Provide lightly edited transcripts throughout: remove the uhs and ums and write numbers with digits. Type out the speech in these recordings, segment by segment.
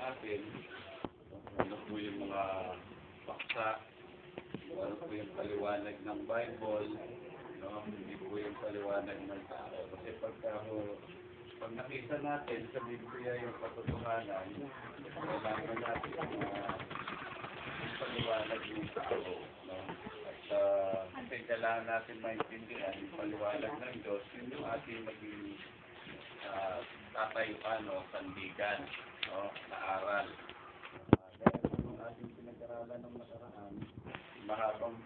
natin kung ano po yung mga paksa, ano po yung paliwanag ng Bible, no? Hindi po yung paliwanag ng tao. Kasi pag nakita natin sa Biblia yung katotohanan, kailangan natin yung paliwanag ng tao, no? At kasi kailangan natin maintindihan yung paliwanag ng Diyos, yun yung ating maging tatayuan o sandigan, no? Na aral. Dahil yung ating pinag-aralan ng nakaraan, mahabang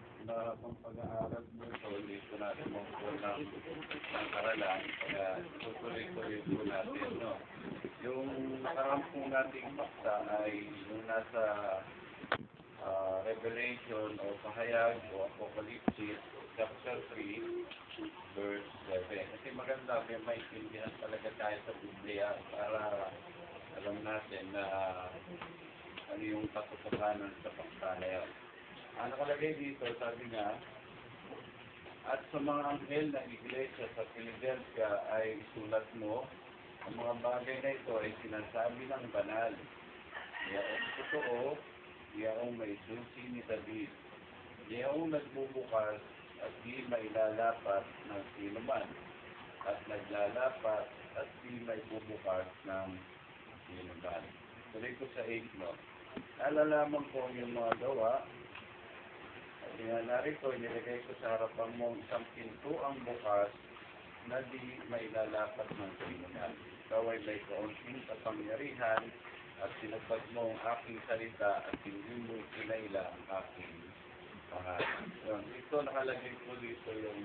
pag-aaral mo ito, hindi po natin makuha ng aralan, kaya tutuloy-tuloy po natin, no? Yung nakaraan po nating paksa ay yung nasa Revelation o Pahayag o Apocalypse, chapter 3, verse 7. Kasi maganda, may maintindihan talaga tayo sa Biblia para alam natin na ano yung katotohanan sa paksa na yun. Ang nakalagay dito, sabi nga, at sa mga anghel na iglesia sa Philadelphia ay isulat mo, ang mga bagay na ito ay sinasabi ng banal. Yaong totoo, yaong may susi ni David, yaong nagbubukas at di mailalapat ng sino man, at naglalapat at di maibubukas ng sino man. Tuloy ko sa 8, no? Nalalaman ko yung mga gawa. Narito, nilagay ko sa harapan mo isang pintuang bukas na di mailalapat ng sino man. Ikaw ay may kaunting kapangyarihan at sinupad mo ang aking salita at hindi mo kinailan ang aking pangalan. Ito nakalagay ko dito yung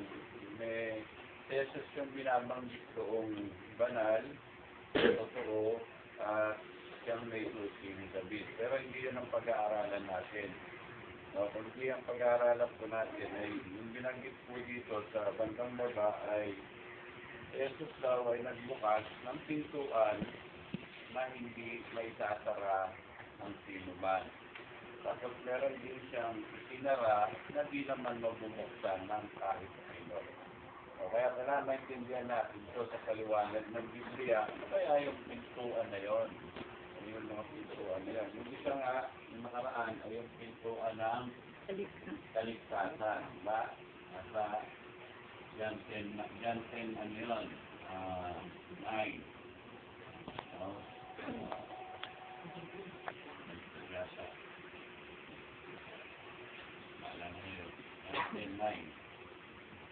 may teses yung binabanggit koong banal, totoo, at siyang may susi ni David. Pero hindi yun ang pag-aaralan natin. Kundi ang pag-aaralan po natin ay yung binanggit po dito sa bandang baba ay Jesus daw ay nagbukas ng pintuan na hindi may sasara ng sino man. Tapos meron din siyang itinara na di naman mabubuksan ng kahit sino. Kaya kailangan maintindihan natin ito sa paliwanag ng Biblia. Ano kaya yung pintuan na yon? Ano yung mga pintuan na yun? Yung isa nga, yung nakaraan ay yung pintuan ng kaligtasan. Diba? At John 10, ano yun? 9.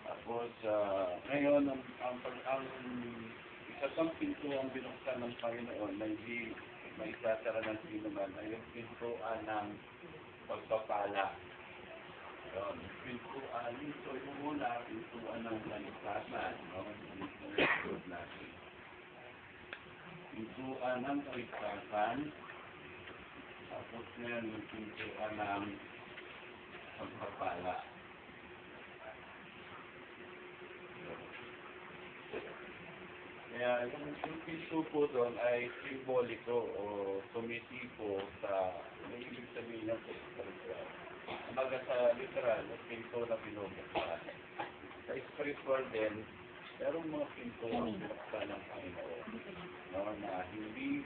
Tapos, ngayon, ang isa pang pinto ang binuksan ng Panginoon na hindi may sasara ng sino man ay yung pintuan ng pagpapala. Yun, pintuan, ito yung muna, pintuan ng kaligtasan. Pintuan ng kaligtasan. Tapos ngayon, yung pintuan ng pagpapala. Kaya yung pinto po doon ay simboliko o tumitipo sa may ibig sabihin ng spiritual. Umaga sa literal, yung pinto na binubuksan. Sa spiritual din, merong mga pinto ang binuksan ng Panginoon. No, na hindi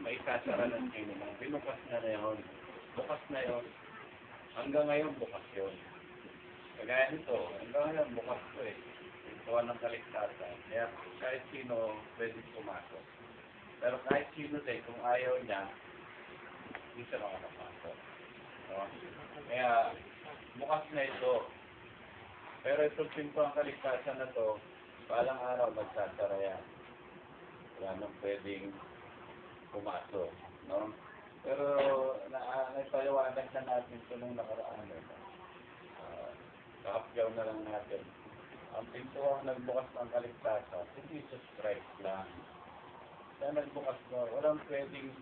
may sasara ng sino man. Binukas na yun. Bukas na yun. Hanggang ngayon, bukas yun. Kagaya nito, hanggang ngayon, bukas ko eh. Pintuan ng kaligtasan. Kaya kahit sino pwede pumasok. Pero kahit sino din, kung ayaw niya, hindi siya makakapasok. No? Kaya bukas na ito. Pero itong pintuang kaligtasan na to, balang araw magsasara yan. Wala nang pwedeng pumasok. No? Pero naipaliwanag na natin ito nung nakaraan. Kahapyaw na lang natin. Ang pintuang nagbukas ng kaligtasan, hindi Jesus Christ lang. Kaya nagbukas mo, walang pwedeng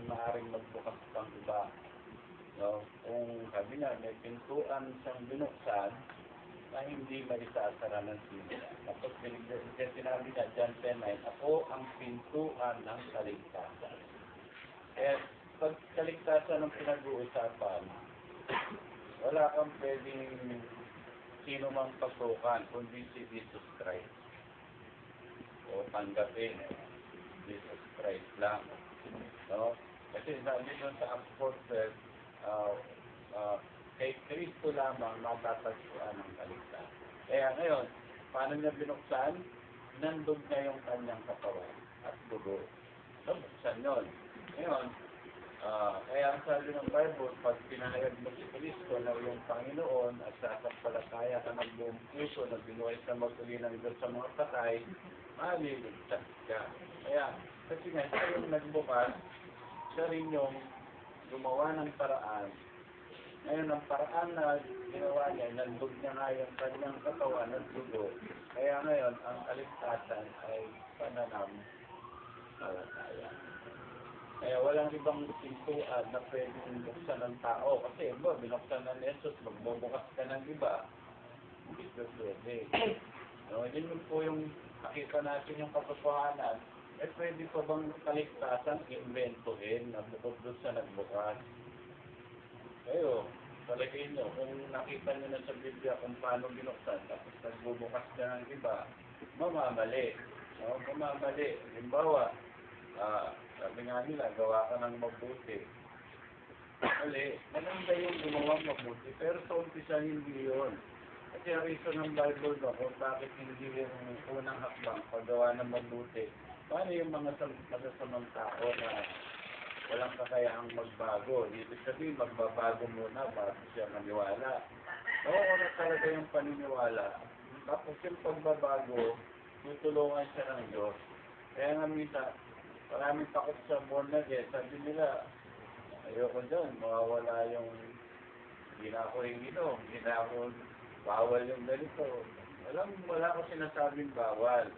maaaring magbukas pang iba. No? Kung sabi nga, may pintuan siyang binuksan na hindi maisasara ng sino. Tapos sinabi niya, John 10:9, ako ang pintuan ng kaligtasan. Kaya pag kaligtasan ang pinag-uusapan, wala kang pwedeng sino mang pasukan, kundi si Jesus Christ. O tanggapin, Jesus Christ lang. No? Kasi sabi doon sa Acts 4:12, uh, uh, kay Kristo lamang matatagpuan ang kaligtasan. Kaya ngayon, paano niya binuksan? Nandun niya yung kanyang katawan at dugo. Nabuksan yun. Ngayon, kaya ang sabi ng Bible, pag pinahayag mo si Kristo na yung Panginoon at sasampalataya ka ng buong puso na binuhay sa maguli ng Diyos sa mga patay, maliligtas ka. Kaya, kasi nga, siya yung nagbukas, siya rin yung gumawa ng paraan. Ngayon, ang paraan na ginawa niya, nandog niya nga yung kanyang katawan at dugo. Kaya ngayon, ang kaligtasan ay pananampalataya. Kaya walang ibang pintuan na pwedeng buksan ng tao. Kasi binuksan na ni Jesus, magbubukas ka ng iba. Hindi ko pwede. No, yun po yung nakita natin yung katotohanan. Pwede pa bang kaligtasan inventohin na bukod doon sa nagbukas? Kayo, talagay nyo, kung nakita nyo na sa Biblia kung paano binuksan, tapos nagbubukas ka ng iba, mamamali. No, mamamali. Halimbawa, sabi nga nila, gawa ka ng mabuti. Mali, maganda yung gumawa mabuti, pero sa umpisa hindi yun. Kasi ang reason ng Bible no, kung bakit hindi yung unang hakbang paggawa ng mabuti, paano yung mga masasamang tao na walang kakayahang magbago? Ibig sabihin, magbabago muna bago siya maniwala. Oo, talaga yung paniniwala. Tapos yung pagbabago, tutulungan siya ng Diyos. Kaya nga minsan, maraming takot sa born again. Sabi nila, ayoko dyan, mawawala yung hindi na ako hinginom, hindi na ako bawal yung ganito. Wala ko sinasabing bawal.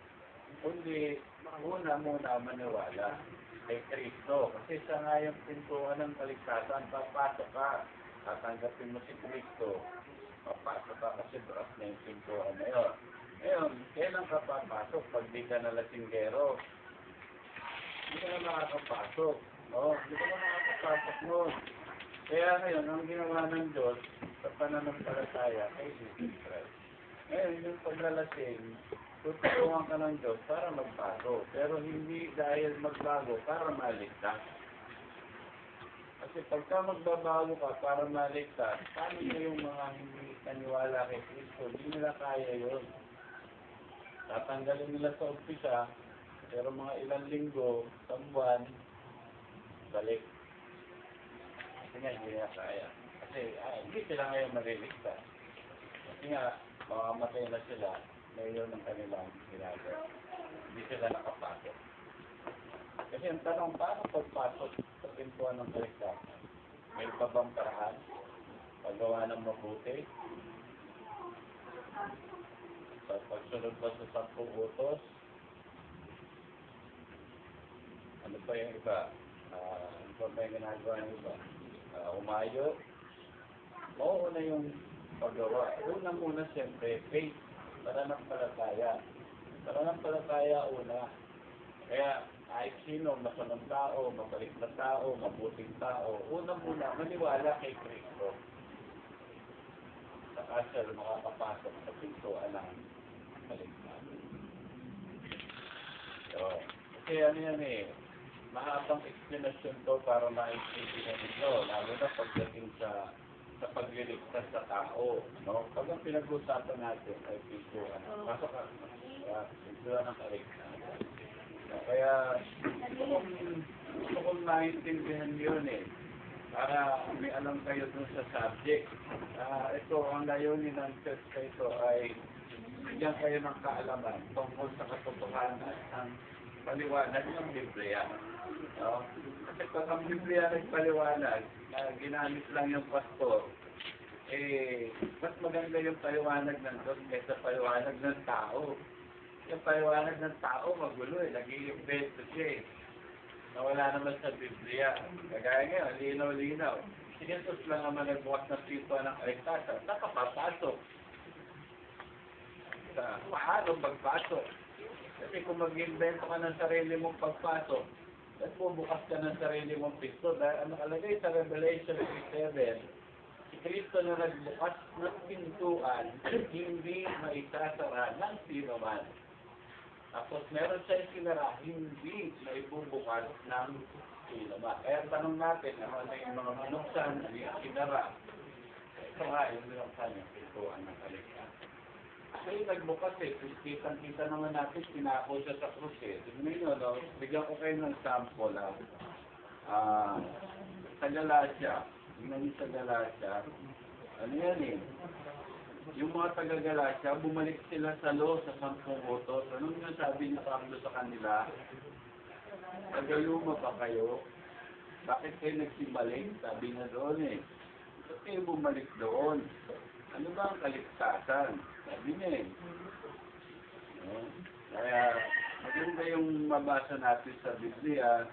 Kundi, muna maniwala kay Kristo. Kasi siya nga yung pintuan ng kaligtasan, papasok ka, tatanggapin mo si Kristo, papasok ka kasi bukas na yung pintuan na yun. Ngayon, kailan ka papasok pag di ka na lasinggero? Hindi ka na makakapasok. Hindi ka na makakapasok nun. Kaya ngayon, ang ginawa ng Diyos sa pananampalataya kay Jesus Christ. Ngayon, yung paglalasing, tutulungan ka ng Diyos para magbago. Pero hindi dahil magbago para maligtas. Kasi pagka magbabago ka para maligtas, paano na yung mga hindi naniwala kay Kristo? Hindi nila kaya yun. Tatanggalin nila sa umpisa, pero mga ilang linggo, isang buwan, balik. Kasi nga, hindi nila kaya. Kasi hindi sila ngayon mariligtas. Kasi nga, mamamatay na sila, ngayon ang kanilang ginagawa. Hindi sila nakapasok. Kasi ang tanong, paano pagpasok sa pintuan ng kaligtasan? May pa bang paraan? Paggawa ng mabuti? Pagsunod ba sa 10 utos? Ano pa yung iba? Ano pa ba yung ginagawa ng iba? Umayo? Mauuna yung paggawa. Una siyempre, faith. Pananampalataya. Pananampalataya una. Kaya, kahit sino, masamang tao, mabalik na tao, mabuting tao, muna, maniwala kay Kristo. Saka siya makakapasok sa pintuan ng kaligtasan. So, kasi ano yan mahabang explanation to para maintindihan nito, lalo na pagdating sa pagliligtas sa tao. No? Pag ang pinag-usapan natin ay pintuan. Pasok ka, pintuan ng kaligtasan. Kaya, gusto kong maintindihan yun para may alam kayo dun sa subject. Ito, ang layunin ng church na ito ay bigyan kayo ng kaalaman tungkol sa katotohanan ng paliwanag ng Biblia. No? Kasi pag ang Biblia nagpaliwanag na ginamit lang yung pastor, mas maganda yung paliwanag ng Diyos kaysa paliwanag ng tao. Yung paliwanag ng tao magulo nag-i-invento siya na wala naman sa Biblia. Kagaya ngayon, linaw-linaw. Si Jesus lang naman nagbukas ng pintuan ng kaligtasan, nakapapasok. Paano pagpasok? Kasi kung mag-invento ka ng sarili mong pagpasok, at bubukas ka ng sarili mong pinto, dahil ang nakalagay sa Revelation 3:7, si Kristo na nagbukas ng pintuan, hindi maisasara ng sino man. Tapos meron siya sinara, hindi na ibubukas ng ilaman. Kaya tanong natin, ano na yung mga binuksan, ano yung sinara. Ito nga, yung binuksan yung pintuan ng kaligtasan. Kasi nagbukas kitang-kita naman natin, pinako siya sa krus Tignan nyo, no? Bigyan ko kayo ng sample, sa Galatia. Tignan nyo sa Galatia. Ano yan yung mga taga-Galatia, bumalik sila sa law sa 10 utos. Anong yung sabi ni Pablo sa kanila? Nagayuma pa kayo? Bakit kayo nagsibalik? Sabi na doon Bakit kayo bumalik doon? Ano ba ang kaligtasan? Sabi niya Kaya, maganda yung mabasa natin sa Biblia.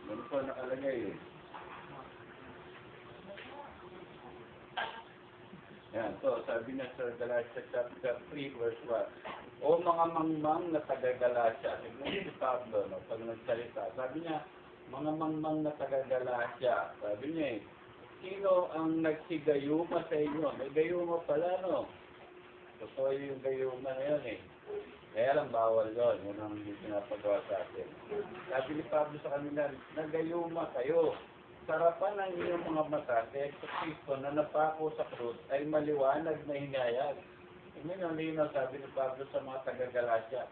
Ano po nakalagay Yan, so sabi niya sa Galatia chapter 3 verse 1. O mga mangmang na taga-Galatia. Tignan si Pablo, pag nagsalita. Sabi niya, mga mangmang na taga-Galatia. Sabi niya sino ang nagsigayuma sa inyo? May gayuma pala, no? Totoo yung gayuma na yun Kaya lang bawal yun. Yun ang hindi pinapagawa sa atin. Sabi ni Pablo sa kanila, nagayuma kayo. Sarapan ng iyong mga mata kay Kristo na napako sa krus ay maliwanag na hinayag. Hindi ang linaw sabi ni Pablo sa mga taga-Galatia.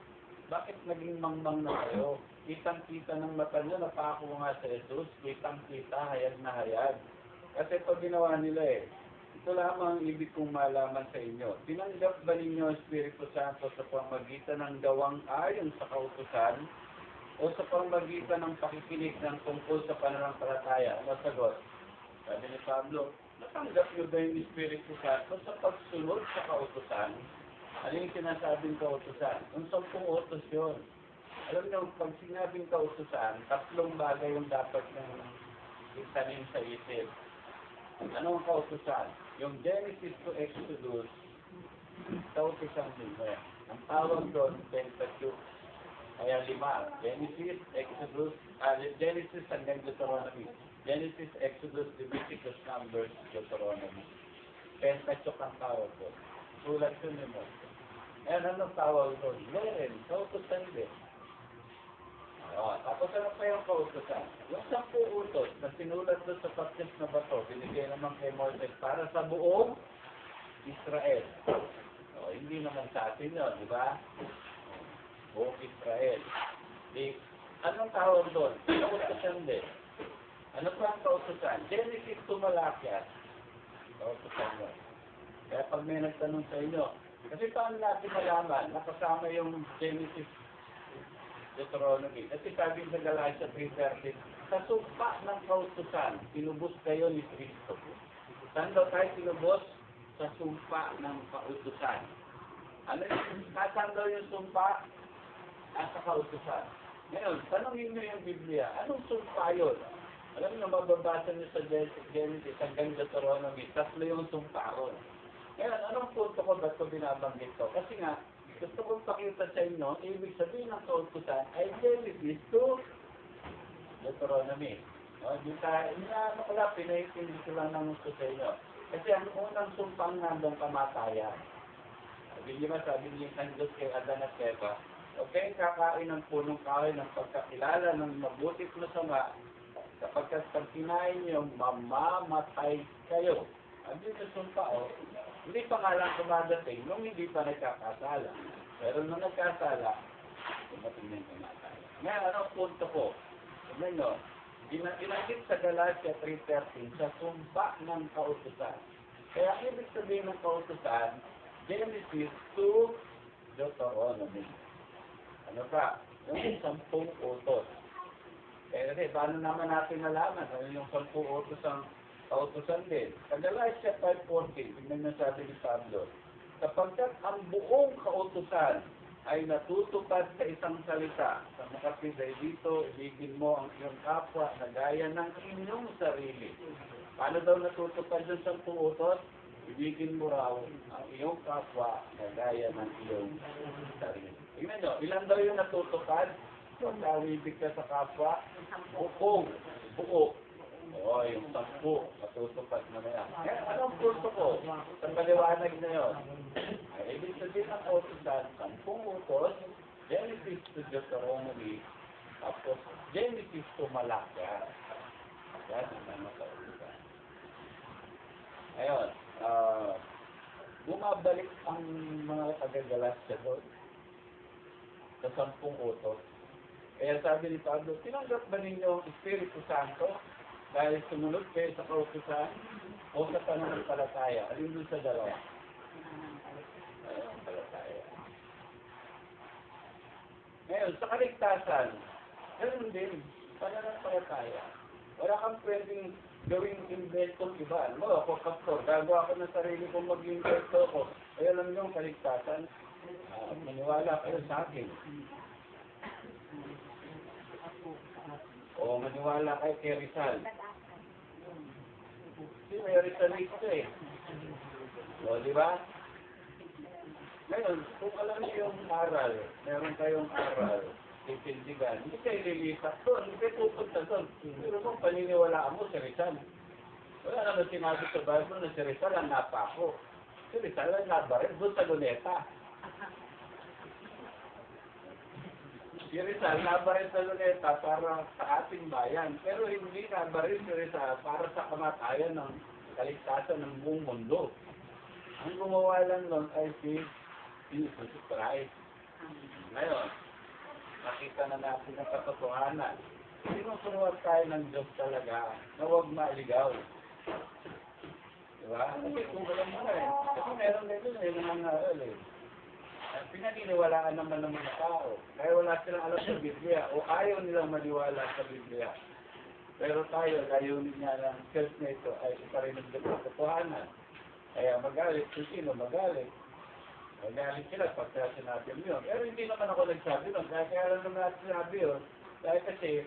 Bakit naging mangmang na kayo? Kitang-kita ng mata niyo, napako nga sa Jesus. Kitang-kita, hayag na hayag. Kasi ito ginawa nila Ito lamang ang ibig kong malaman sa inyo. Tinanggap ba ninyo ang Espiritu Santo sa pamagitan ng gawang ayon sa kautusan o sa pamagitan ng pakikinig ng tungkol sa pananampalataya? Ano sagot? Sabi ni Pablo, natanggap niyo ba yung Espiritu Santo sa pagsunod sa kautusan? Ano yung sinasabing kautusan? Yung 10 utos yun. Alam niyo, pag sinabing kautusan, 3 bagay yung dapat ng itanim sa isip. Ano ang kautusan? Yung Genesis to Exodus, kautusan din Ang tawag doon, Pentateuch. Kaya 5. Genesis, Exodus, Genesis hanggang Deuteronomy. Genesis, Exodus, Leviticus, Numbers, Deuteronomy. Pentateuch ang tawag doon. Sulat yun mo. Anong tawag doon? Meron, kautusan din. Tapos ano pa yung kautusan? Yung 10 utos na sinulat doon sa baptist na bato, binigay naman kay Moses para sa buong Israel. Hindi naman sa atin yun, di ba? Buong Israel. Anong tawag doon? Kautusan din. Ano pa ang kautusan? Genesis to Malakias. Kautusan yun. Kaya pag may nagtanong sa inyo, kasi paano natin malaman? Nakasama yung Genesis Deuteronomy. Kasi sabi sa Galatia 3:13, sa sumpa ng kautusan, tinubos kayo ni Kristo. Saan daw tayo tinubos? Sa sumpa ng kautusan. Ano yung, saan daw yung sumpa? Sa kautusan. Ngayon, tanongin nyo yung Biblia, anong sumpa yun? Alam niyo, mababasa niyo sa Genesis hanggang Deuteronomy, 3 yung sumpa ron. Ngayon, anong punto ko ba't ko binabanggit ko? Kasi nga, gusto kong pakita sa inyo, ibig sabihin ng kautusan ay Genesis to Deuteronomy. Di tayo, pinaitindi ko lang ng gusto sa inyo. Kasi ang unang sumpang nandang kamatayan. Sabi niya ng Diyos kay Adan at Eva, huwag kayong kakain ng punong kahoy ng pagkakilala ng mabutit masama, sapagkat pag kinain niyo, mamamatay kayo. Sabi niya sa sumpa, hindi pa nga lang kumadating nung hindi pa nagkakasala. Pero nung nagkasala, dumating na yung kumatayan. Ngayon, anong punto ko? Tignan nyo, ginagit sa Galatia 3:13 sa sumpa ng kautusan. Kaya ibig sabihin ng kautusan, Genesis to Deuteronomy. Ano pa? Yung 10 utos. Kaya kasi, paano naman natin nalaman? Ano yung 10 utos ang kautusan din? Sa Galatia 5:14, tignan na sabi ni Pablo, sapagkat ang buong kautusan ay natutupad sa isang salita. Sa makapitay dito, ibigin mo ang iyong kapwa na gaya ng inyong sarili. Paano daw natutupad yung 10 utos? Ibigin mo raw ang iyong kapwa na gaya ng iyong sarili. Tingnan nyo, ilan daw yung natutupad? Pagkawibig ka sa kapwa, buo. Oo, yung 10, matutupad mo na yan. Kaya anong kurso ko? Sa paliwanag na yun. Ay, ibig sabihin ang kautusan, 10 utos, Genesis to Deuteronomy, tapos Genesis to Malacca. Yan ang mga kautusan. Ayun, bumabalik ang mga tagagalas sa doon sa 10 utos. Kaya sabi ni Pablo, tinanggap ba ninyo ang Espiritu Santo dahil sumunod kayo sa kautusan o sa pananampalataya? Alin doon sa dalawa? Pananampalataya. Ngayon, sa kaligtasan, ganoon din, pananampalataya. Wala kang pwedeng gawing inventong iba. No, ako pastor, gagawa ako ng sarili kong mag-invento ko. Kaya alam nyo ang kaligtasan, maniwala kayo sa akin. O maniwala kayo kay Rizal. Kasi may Rizalista eh. O, di ba? Ngayon, kung alam niyo yung aral, meron kayong aral, titindigan, hindi kayo lilipat doon, hindi kayo pupunta doon. Pero kung paniniwalaan mo si Rizal, wala naman sinabi sa Bible na si Rizal ang napako. Si Rizal ang nabaril doon sa Luneta. Si Rizal nabaril sa Luneta para sa ating bayan. Pero hindi nabaril si Rizal para sa kamatayan ng kaligtasan ng buong mundo. Ang gumawa lang nun ay si Jesus Christ. Ngayon, nakita na natin ang katotohanan. Sinusunod tayo ng Diyos talaga na huwag maligaw. Diba? Kasi kung alam mo na eh. Kasi meron na ito eh, nangangaral eh. Pinaniniwalaan naman ng mga tao. Kaya wala silang alam sa Biblia o ayaw nilang maniwala sa Biblia. Pero tayo, layunin niya ng church na ito ay iparinig ng katotohanan. Kaya magalit, kung sino magalit. Magalit sila pagka sinabi mo yun. Pero hindi naman ako nagsabi nun. Kaya lang naman sinabi yun. Dahil kasi,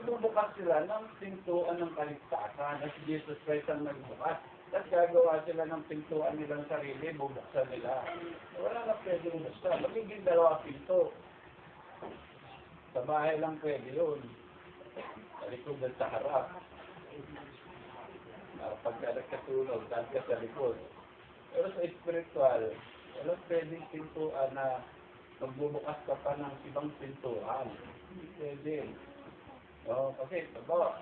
bubukas sila ng pintuan ng kaligtasan at si Jesus Christ ang nagbukas. At gagawa sila ng pintuan nilang sarili, bubuksan nila. Wala na pwede bubuksan. Magiging 2 pinto. Sa bahay lang pwede yun. Sa likod at sa harap. Pagka nagkatulog, saan ka sa likod. Pero sa spiritual, walang pwedeng pintuan na magbubukas ka pa ng ibang pintuan. Hindi pwede. No, kasi, babawa,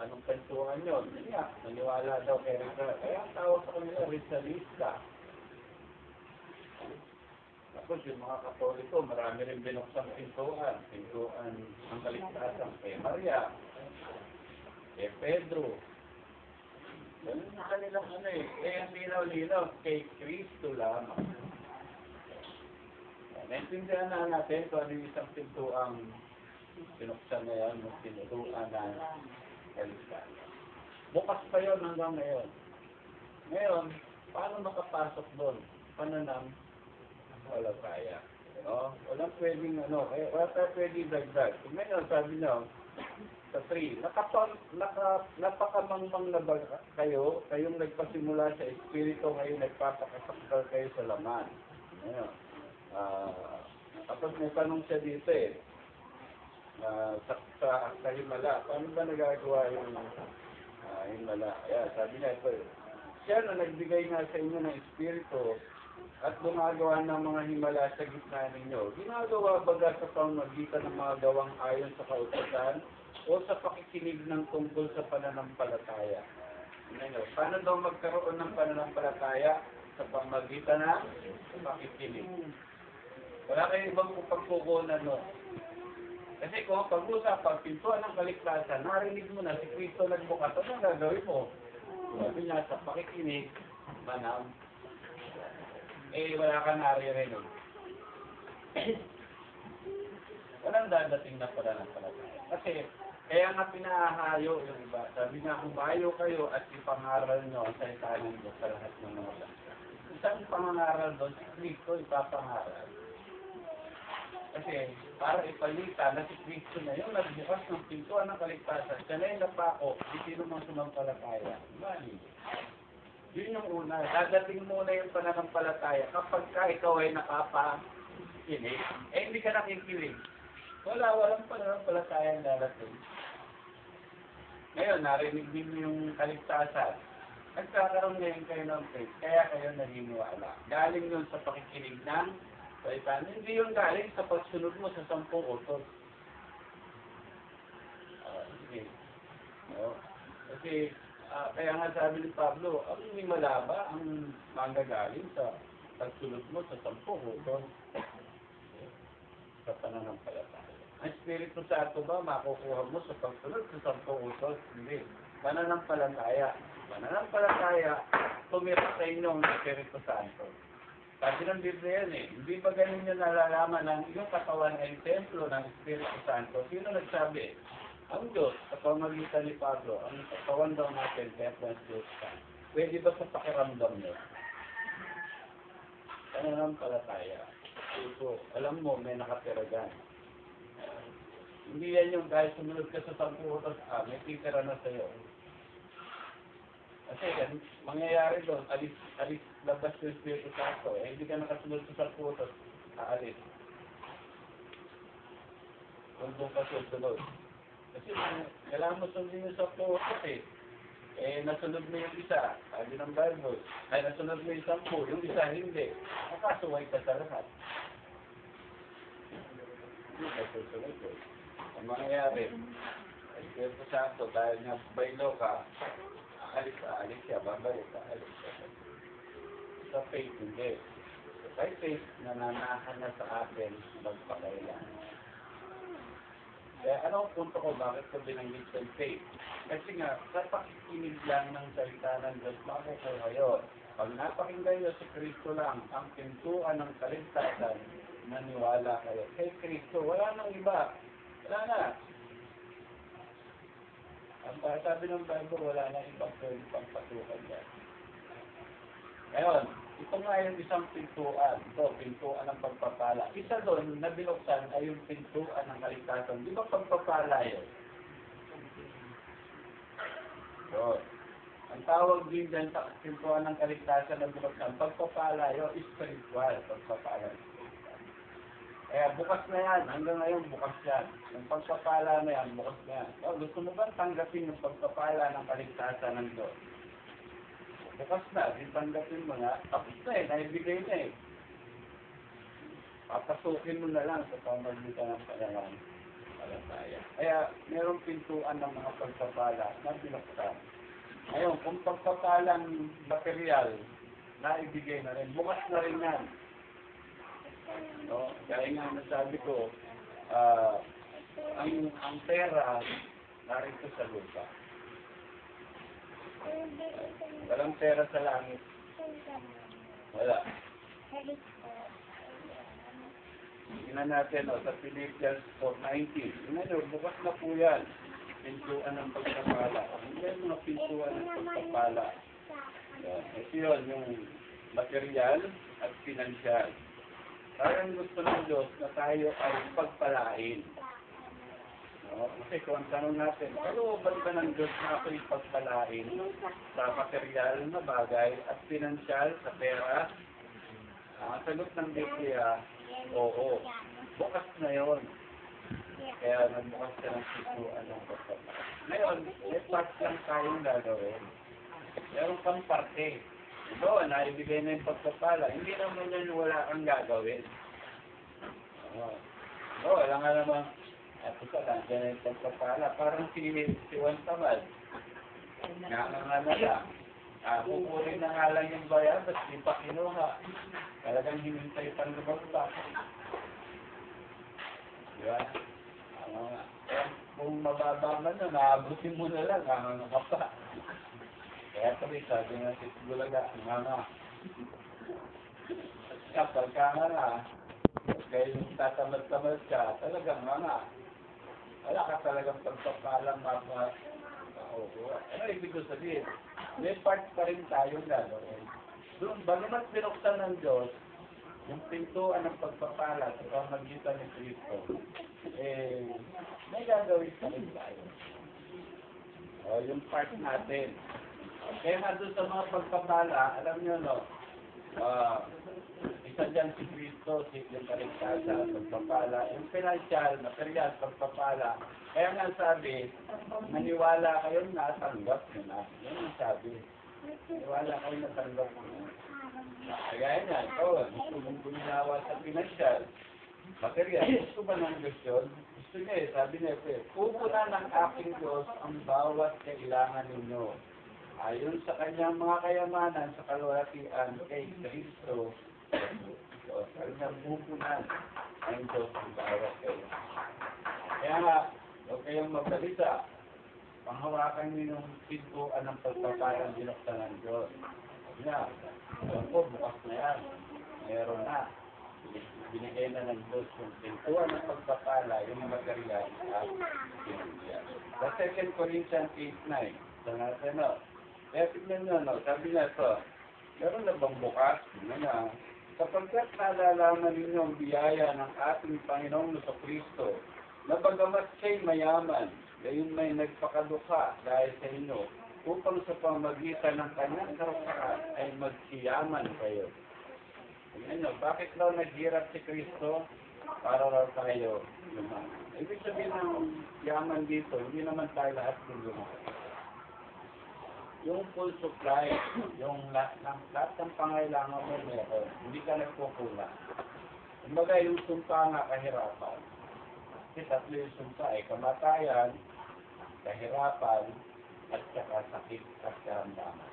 anong pintuan yun? Kaya, naniwala daw kay Rizal. Kaya ang tawag sa kanila, Rizalista. Tapos yung mga Katoliko, marami rin binuksang pintuan. Pintuan ang kaligtasan kay Maria, kay Pedro. Ganun na kanilang ano eh. Kaya ang linaw-linaw kay Kristo lamang. Naintindihan na natin kung ano yung isang pintuang pinuksan na yan, pinutuan na kaligtasan. Bukas pa yun hanggang ngayon. Ngayon, paano makapasok doon? Pananampalataya. No? Walang pwedeng wala tayo pwedeng dagdag. Kung ngayon, sabi niyo, sa 3, napakamangmang na ba kayo, kayong nagpasimula sa Espiritu, ngayon nagpapakasakal kayo sa laman. Ngayon, tapos may tanong siya dito eh, sa himala, paano ba nagagawa yung himala? Sabi niya ito, siya na nagbigay nga sa inyo ng Espiritu at gumagawa ng mga himala sa gitna ninyo. Ginagawa baga sa pamamagitan ng mga gawang ayon sa kautusan o sa pakikinig ng tungkol sa pananampalataya. Paano daw magkaroon ng pananampalataya? Sa pamamagitan ng pakikinig. Wala kayong ibang pagkukunan, no? Kasi kung pag-usapan, pintuan ng kaligtasan, narinig mo na si Kristo nagbukas, ano ang gagawin mo? Sabi niya, sa pakikinig, manam, wala ka naririnig. Walang dadating na pananampalataya. Kasi, kaya nga pinahayo yung iba. Sabi nga, kung bayo kayo at ipangaral nyo ang salita ng Diyos sa lahat ng mga bansa. Isang pangangaral doon, si Kristo ipapangaral. Kasi, para ipalita na si Kristo na yung nagbukas ng pintuan ng kaligtasan, siya na yung napako, di sino mang sumampalataya. Mali. Yun yung una. Dadating muna yung pananampalataya kapag ka ikaw ay nakapakinig, hindi ka nakikinig. Walang pananampalataya ang darating. Ngayon, narinig din yung kaligtasan. Nagkakaroon ngayon kayo ng faith, kaya kayo naniniwala. Galing yun sa pakikinig ng salita. Hindi yun galing sa pagsunod mo sa 10 utos. Sige. No? Kasi, kaya nga sabi ni Pablo, ang himala ba ang manggagaling sa pagsunod mo sa 10 utos? Sa pananampalataya. Ang Espiritu Santo ba makukuha mo sa pagsunod sa 10 utos? Hindi. Pananampalataya. Pananampalataya, tumira sa inyo ang Espiritu Santo. Sabi ng Biblia yan hindi ba ganun nyo nalalaman ng iyong katawan ay templo ng Espiritu Santo? Sino nagsabi? Ang Diyos, sa pamagitan ni Pablo, ang katawan daw natin, templo ng Espiritu Santo. Pwede ba sa pakiramdam nyo? Pananampalataya. So, alam mo, may nakatira dyan. Hindi yan yung dahil sumunod ka sa 10 utos, may titira na sa'yo. Kasi yan, mangyayari doon, alis, labas yung Espiritu Santo. Hindi ka nakasunod sa 10 utos, aalis. Kung doon ka susunod. Kasi kailangan mo sundin yung 10 utos nasunod mo yung isa, sabi ng Bible, ay nasunod mo yung 10, yung isa hindi. Nakasuway ka sa lahat. Hindi ka susunod doon. Ang mangyayari, Espiritu Santo, dahil nga baylo ka, alis siya, babalik ka, alis siya. Sa faith, hindi. Sa faith, nananahan na sa atin magpakailan. Kaya ano ang punto ko, bakit ko binanggit sa faith? Kasi nga, sa pakikinig lang ng salita ng Diyos, makukuha yun. Pag napakinggan nyo si Kristo lang, ang pintuan ng kaligtasan, naniwala kayo. Kay Kristo, wala nang iba. Wala na. Ang sabi ng Bible, wala na ibang pwede pang pasukan dyan. Ngayon, ito nga yung isang pintuan. Ito, pintuan ng pagpapala. Isa doon na binuksan ay yung pintuan ng kaligtasan. Di ba pagpapala yun? So, ang tawag din dyan sa pintuan ng kaligtasan na binuksan, pagpapala yun, spiritual, pagpapala. Kaya bukas na yan. Hanggang ngayon, bukas yan. Yung pagpapala na yan, bukas na yan. So, gusto mo ba tanggapin yung pagpapala ng kaligtasan ng Diyos? Bukas na. Tanggapin mo na. Tapos na naibigay na Papasukin mo na lang sa pamagitan ng pananampalataya. Kaya, merong pintuan ng mga pagpapala na binuksan. Ngayon, kung pagpapalang material, naibigay na rin. Bukas na rin yan. No? Kaya nga nasabi ko, ang pera narito sa lupa. Walang pera sa langit. Wala. Tingnan natin sa Philippians 4:19. Tingnan nyo, bukas na po yan. Pintuan ng pagpapala. Hindi yung mga pintuan ng pagpapala. Ito yun, yung material at financial. Parang gusto ng Diyos na tayo ay pagpalain. No? Kasi kung ang tanong natin, ano ba ng Diyos na ako'y pagpalain sa material na bagay at financial sa pera? Ang sagot ng Biblia, oo. Bukas na yun. Kaya nagbukas ka ng pintuan ng pagpapala. Ngayon, may part lang tayong gagawin. Meron kang parte. Ito, naibigay na yung pagpapala. Hindi naman yan wala kang gagawin. Wala nga naman. At ito lang, dyan yung pagpapala. Parang si Juan Tamad. Nakakangala lang. Kukunin na nga lang yung bayan, at di pa kinuha. Talagang hinintay pa lumagpa. Diba? Kung mababa man na, naabutin mo na lang, ano ka pa. Kaya sabi nga si Bulaga, nga. Kapag ka nga, kaya yung tatamad-tamad ka, talagang nga. Wala ka talagang pagpapalang mapa-kuha. Ano ibig ko sabihin? May part pa rin tayong gagawin. Doon, bagamat binuksan ng Diyos, yung pintuan ng pagpapala sa pamagitan ni Kristo, may gagawin pa rin tayo. Yung part natin. Kaya nga doon sa mga pagpapala, alam nyo, isa dyan si Kristo, yung kaligtasan, pagpapala, yung financial, material, pagpapala. Kaya nga sabi, maniwala kayo na tanggap nyo na. Yan ang sabi. Maniwala kayo na tanggap nyo na. Kaya nga, ito, gusto mong guminawa sa financial. Material, gusto ba ng Diyos yun? Gusto niya sabi niya, pupunan ng aking Diyos ang bawat kailangan ninyo. Ayon sa kanyang mga kayamanan sa kalwalhatian kay Kristo. So, kanyang pupunan ang Diyos ang bawat kailangan. Kaya nga, huwag kayong magbalita. Panghawakan niyo yung pintuan ng pagpapalang binuksan ng Diyos. Yan. Alam ko, bukas na yan. Meron na. Binigay na ng Diyos yung pintuan ng pagpapala, yung material at pinagyan. Sa 2 Corinthians 8:9, sa natin, no? Kaya tignan nyo, no? Sabi niya ito, meron na bang bukas? Na, sapagkat nalalaman ninyo ang biyaya ng ating Panginoong Kristo, na bagamat siya'y mayaman, gayon may nagpakadukha dahil sa inyo, upang sa pamagitan ng kanyang karapatan ay magsiyaman kayo. Ano, bakit daw naghirap si Kristo? Para raw tayo lumaman. Ibig sabihin ng yaman dito, hindi naman tayo lahat lumaman. Yung full supply, yung lahat ng pangailangan mo meron, hindi ka nagkukulang. Kumbaga yung sumpa nga kahirapan. Kasi tatlo yung sumpa ay kamatayan, kahirapan, at saka sakit at karamdaman.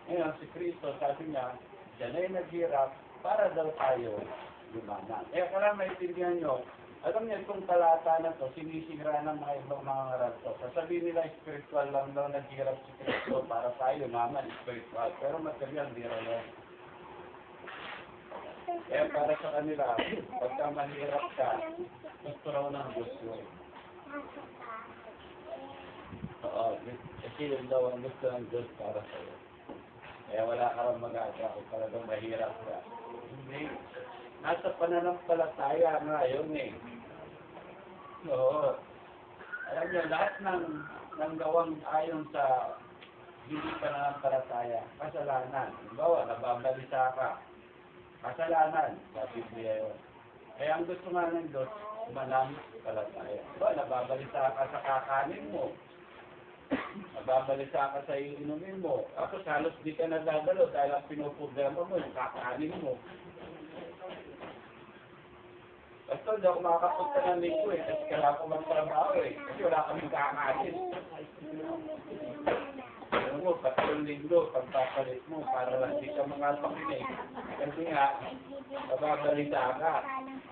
Ngayon, si Kristo, sabi niya, siya na yung naghirap para daw tayo lumaman. Kaya kailangan maintindihan nyo, alam niyo itong talata na to, sinisigra ng mga ibang mga ngaral to. Sasabihin nila, spiritual lang daw naghirap si Kristo para tayo lumaman, spiritual. Pero material, di rin. Kaya para sa kanila, pagka mahirap ka, gusto raw ng Diyos yun. Oo, kasi yun daw ang gusto ng Diyos para sa'yo. Kaya wala ka rin mag-aga kung talagang mahirap ka. Hindi. Nasa pananampalataya nga yun eh. Oo. Alam niyo, lahat ng gawang ayon sa hindi pananampalataya, kasalanan. Halimbawa, nababalisa ka. Kasalanan, sa Biblia yun. Kaya ang gusto nga ng Diyos, mananampalataya. Halimbawa, nababalisa ka sa kakanin mo. Nababalisa ka sa inumin mo. Tapos halos di ka nadadalo dahil ang pinoproblema mo, yung kakanin mo. Basta hindi ako makakapunta ng linggo eh. Kasi kailangan ko magtrabaho eh. Kasi wala kaming kakanin. Alam mo, 3 linggo, pagpapalit mo, para lang di ka mga pakinig. Kasi nga, nababalisa ka.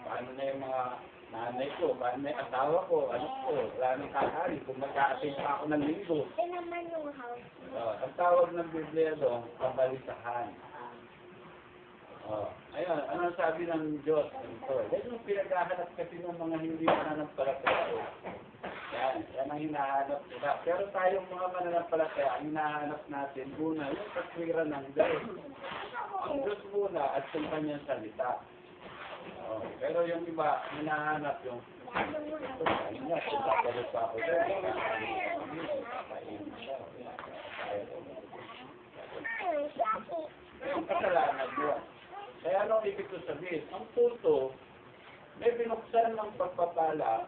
Paano na yung mga nanay ko, paano na yung asawa ko, ano ko, wala nang kakain, kung magkaasin pa ako ng linggo. Ang tawag ng Biblia doon, kabalisahan. Ayun, anong sabi ng Diyos? Yan yung pinaghahanap kasi ng mga hindi mananampalataya. Yan ang hinahanap nila. Pero tayong mga mananampalataya, ang hinahanap natin, una, yung katwiran ng Diyos. Ang Diyos muna at yung kanyang salita. Pero yung iba, hinahanap yung ayun nga, kung papalit pa ako dyan, yung kasalanan yun. Kaya anong ibig ko sabihin? Ang punto, may binuksan ng pagpapala,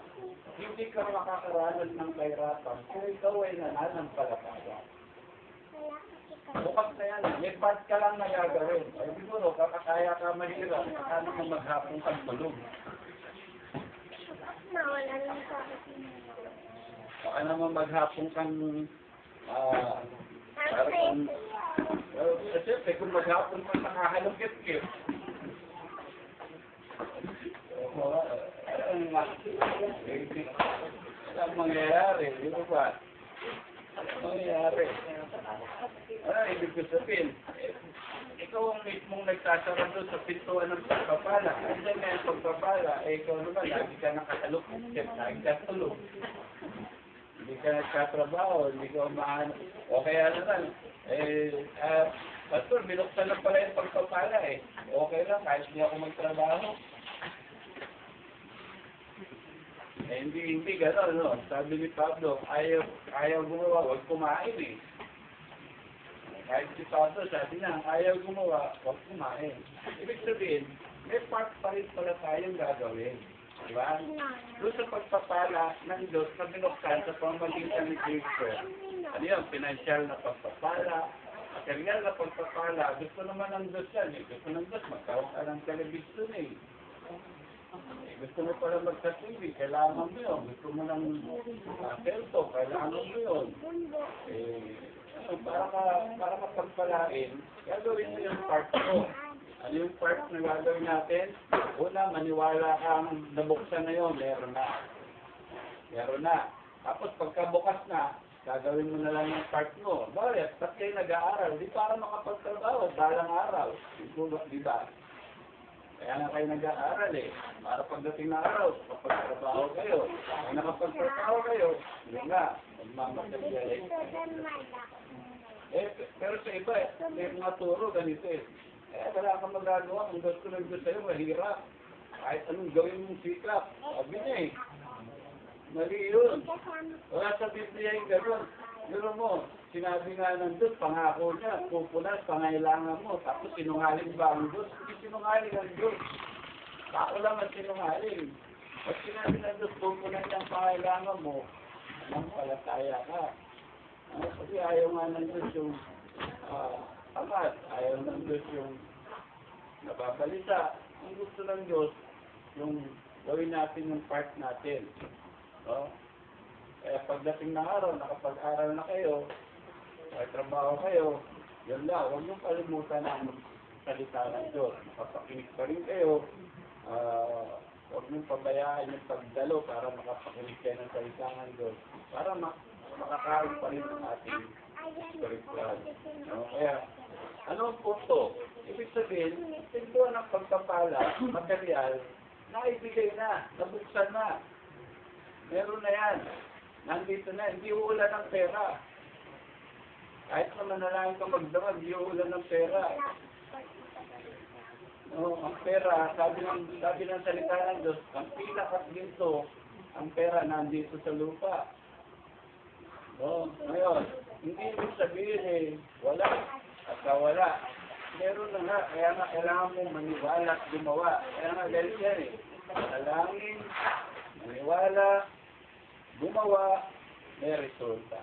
hindi ka makakaranas ng kahirapan kung ikaw ay nananampalataya. Bukas na yan, may part ka lang na gagawin. Ay siguro, kakakaya ka mahirap, saka naman maghapong kang tulog. Saka naman maghapong kang, parang, siyempre, kung maghapon pa nakahalugit-git. Ang mangyayari, di ba? Ang mangyayari. Ano, ibig ko sabihin, ikaw ang mismong nagsasara doon sa pintuan ng pagpapala. Kasi nga yung pagpapala, ikaw naman, lagi ka nakahalugit, lagi ka tulog. Hindi ka nagkatrabaho, hindi ka umahanap. O kaya naman, Pastor, binuksan lang pala yung pagpapala eh. Okay lang, kahit hindi ako magtrabaho. Hindi gano'n, no? Sabi ni Pablo, ayaw gumawa, huwag kumain eh. Kahit si Pablo, sabi niya, ayaw gumawa, huwag kumain. Ibig sabihin, may part pa rin pala tayong gagawin. Di ba? Doon sa pagpapala ng Diyos na binuksan sa pamamagitan ni Kristo. Ano yun? Financial na pagpapala, material na pagpapala. Gusto naman ng Diyos yan. Eh. Gusto ng Diyos, magkaroon ka ng television eh. Gusto mo pala magka-TV, kailangan mo yun. Gusto mo ng cellphone, kailangan mo yun. Para mapagpalain, gagawin mo yung part ko. Ano yung part na gagawin natin? Una, maniwala kang nabuksan na yun, meron na. Meron na. Tapos pagkabukas na, gagawin mo na lang yung part mo. Bakit? Ba't kayo nag-aaral? Di para makapagtrabaho, balang araw. Di ba? Kaya nga kayo nag-aaral eh. Para pagdating na araw, kapagtrabaho kayo. Kaya nakapagtrabaho kayo, hindi nga, magmamatagay. Pero sa iba, may mga turo ganito eh. Wala kang magagawa. Kung gusto ng Diyos sa'yo, mahirap. Kahit anong gawin mong sikap. Sabi niya eh. Mali yun. Wala sa Biblia yung gano'n. Gano'n mo, sinabi nga ng Diyos, pangako niya, pupunas, pangailangan mo. Tapos sinungaling ba ang Diyos? Hindi sinungaling ang Diyos. Ako lang ang sinungaling. Pag sinabi ng Diyos, pupunas ang pangailangan mo, anong palataya ka? Kasi ayaw nga ng Diyos yung amat. Ayaw ng Diyos yung nababalita. Ang gusto ng Diyos, yung gawin natin yung part natin. No? Kaya pagdating ng araw, nakapag-aral na kayo, may trabaho kayo, yun lang, huwag niyong kalimutan ang salita ng Diyos. Makapakinig pa rin kayo, huwag niyong pabayaan yung pagdalo para makapakinig kayo ng salita ng Diyos. Para makakain pa rin ang ating spiritual. No? Kaya, ano ang punto? Ibig sabihin, tintuan ng pagpapala, material, naibigay na, nabuksan na. Meron na yan. Nandito na, hindi uulan ng pera. Kahit naman manalangin ka magdamag, hindi uulan ng pera. No, ang pera, sabi ng salita ng Diyos, ang pilak at ginto, ang pera nandito sa lupa. No, ngayon, hindi ibig sabihin eh, wala at wala. Meron na nga, kaya nga kailangan mo maniwala at gumawa. Kaya nga dahil yan eh, manalangin, maniwala, gumawa, may resulta.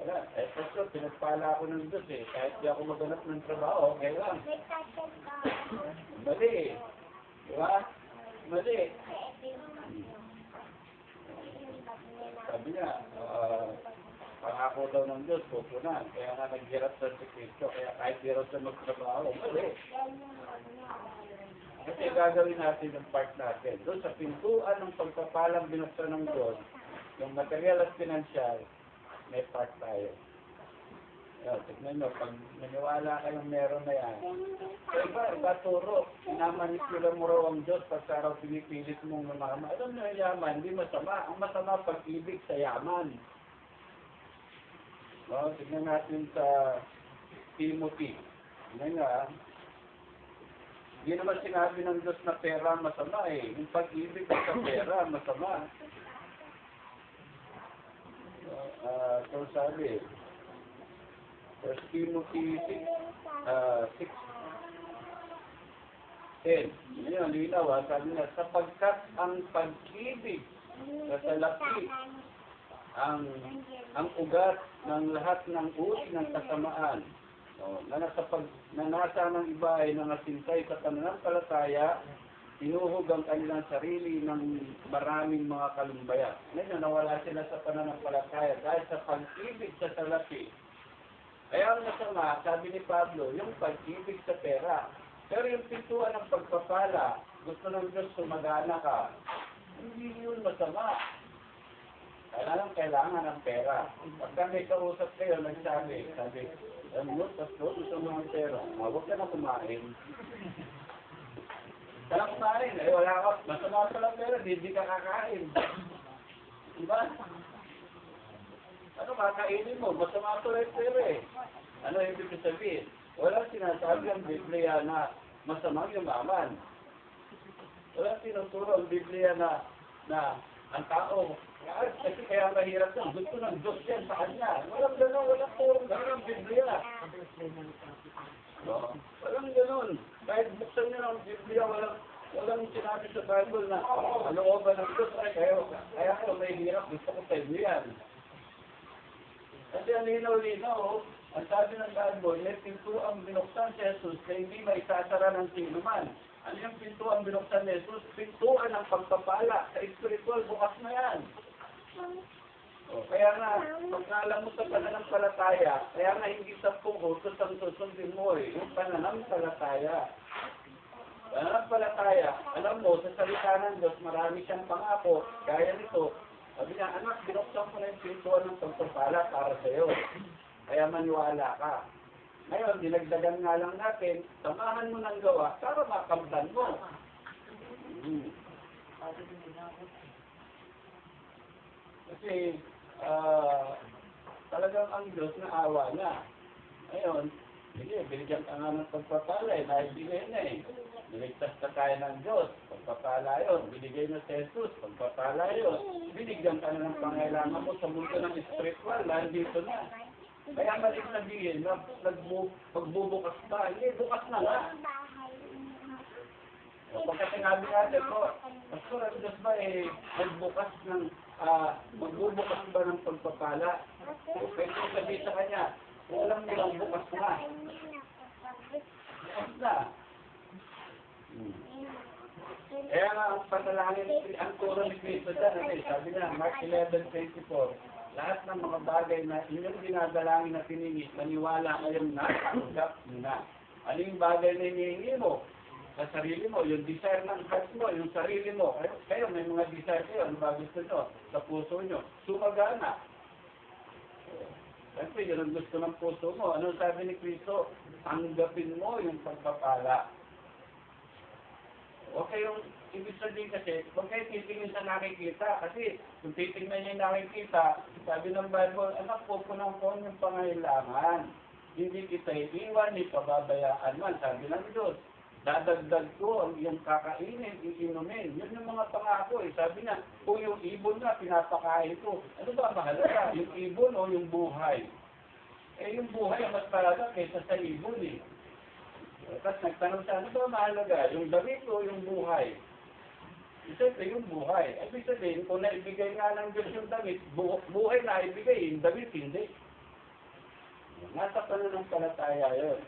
Wala. Pastor, pinagpala ako ng Diyos eh. Kahit di ako maganap ng trabaho, okay lang. Mali. Di ba? Mali. Sabi niya, pangako daw ng Diyos, pupunan. Kaya nga naghirap sa Kristo. Kaya kahit hirap sa magtrabaho, mali. Kasi gagawin natin yung part natin. Doon sa pintuan ng pagpapalang binuksan ng Diyos, yung material at financial, may part tayo. Tignan nyo, pag naniwala kayong meron na yan, iba turo, inamanipula mo raw ang Diyos pagka raw pinipilit mong lumaman. Alam nyo, yaman, hindi masama. Ang masama pag-ibig sa yaman. Tignan natin sa Timothy. Tignan nyo hindi naman sinabi ng Diyos na pera masama eh. Yung pag-ibig sa pera masama. So sabi, 1 Timothy 6:10. Ngayon, linaw sabi niya, sapagkat ang pag-ibig sa salapi, ang ugat ng lahat ng uri ng kasamaan, na nasa ng iba ay nangasintay sa pananampalataya, tinuhog ang kanilang sarili ng maraming mga kalumbaya. Ngayon, nawala sila sa pananampalataya dahil sa pag-ibig sa salapi. Kaya ang masama, sabi ni Pablo, yung pag-ibig sa pera. Pero yung pintuan ng pagpapala, gusto ng Diyos sumagana ka, hindi yun masama. Kailangan ng pera. Pagka may kausap kayo, sabi, Pastor, gusto mo ng pera. Huwag ka na kumain. Kaya kumain, wala ka, masama pala pera, hindi ka kakain. Diba? Ano kakainin mo? Masama pala yung pera eh. Ano yung ibig sabihin? Wala sinasabi ang Biblia na masama yung maman. Wala tinuturo ang Biblia na Ang tao, kasi kaya mahirap yan. Gusto ng Diyos yan sa kanya. Walang gano'n, walang purong gano'n ang Biblia. No? Walang gano'n. Kahit buksan nyo ng Biblia, walang sinabi sa Bible na kalooban ng Diyos. Ay, kaya ako may hirap. Gusto ko sa inyo yan. Kasi ang linaw-linaw, ang sabi ng Bible, may pintuang binuksan si Jesus na hindi may sasara ng sino man. Ano yung pintuang binuksan ni Jesus? Pintuan ng pagpapala. Sa spiritual, bukas na yan. Kaya nga, pag alam mo sa pananampalataya, kaya nga hindi sa utos ang susundin mo eh. Yung pananampalataya. Pananampalataya, alam mo, sa salita ng Diyos, marami siyang pangako. Gaya nito, sabi niya, anak, binuksan ko na yung pintuan ng pagpapala para sa iyo. Kaya maniwala ka. Ngayon, dinagdagan nga lang natin, samahan mo ng gawa para makamtan mo. Kasi, talagang ang Diyos na awa na. Ngayon, binigyan ka nga ng pagpapala, naibigay na eh. Niligtas na tayo ng Diyos, pagpapala yun. Binigay na si Jesus, pagpapala yun. Binigyan ka na ng pangailangan mo sa mundo ng spiritual, dahil dito na. Kaya malik sabihin na pagbubukas pa, hindi, bukas na nga. Pagka sinabi natin po, Pastor, ang Diyos ba magbukas ba ng pagpapala? Okay, so sabihin sa kanya, alam nilang bukas na. Bukas na. Kaya nga ang panalangin, ang turo ni Cristo dyan, sabi niya, Mark 11:24, lahat ng mga bagay na inyong dinadalangin na piningit, maniwala kayong natanggap na. Ano yung bagay na hinihingi mo? Sa sarili mo, yung desire ng heart mo, yung sarili mo. Kayo may mga desire kayo, ano ba gusto nyo? Sa puso nyo. Sumagana. Siyempre, yun ang gusto ng puso mo. Ano sabi ni Cristo? Tanggapin mo yung pagpapala. Okay, yung ibig sabihin kasi, huwag kayo titingin sa nakikita. Kasi kung titingnan niyo yung nakikita, sabi ng Bible, anak po ng yung pangailangan. Hindi kita iiwan, ni pababayaan man. Sabi ng Diyos, dadagdag ko ang iyong kakainin, iinumin. Yun yung mga pangako eh. Sabi niya, kung yung ibon na, pinapakain ko. Ano ba mahalaga? Yung ibon o yung buhay? Eh yung buhay mas mahalaga kaysa sa ibon eh. Tapos nagtanong siya, ano ba mahalaga? Yung damit o yung buhay? Siyempre yung buhay. Ibig sabihin, kung naibigay nga ng Diyos yung damit, buhay na ibigay, yung damit hindi. Nasa pananampalataya yun.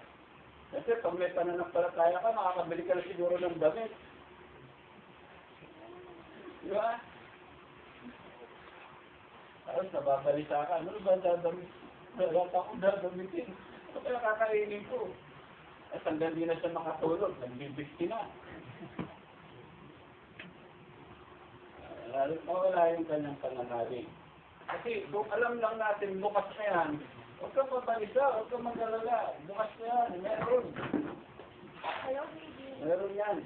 Kasi pag may pananampalataya ka, makakabili ka na siguro ng damit. Di ba? Tapos nababalita ka, ano ba dadamit? Wala akong dadamitin. Ito kaya kakainin ko. At hanggang di na siya makatulog, nagbibigti na. Mawala yung kanyang pananalig. Kasi kung alam lang natin, bukas na yan, huwag kang mabalisa, huwag kang mag-alala. Bukas na yan, meron. Meron yan.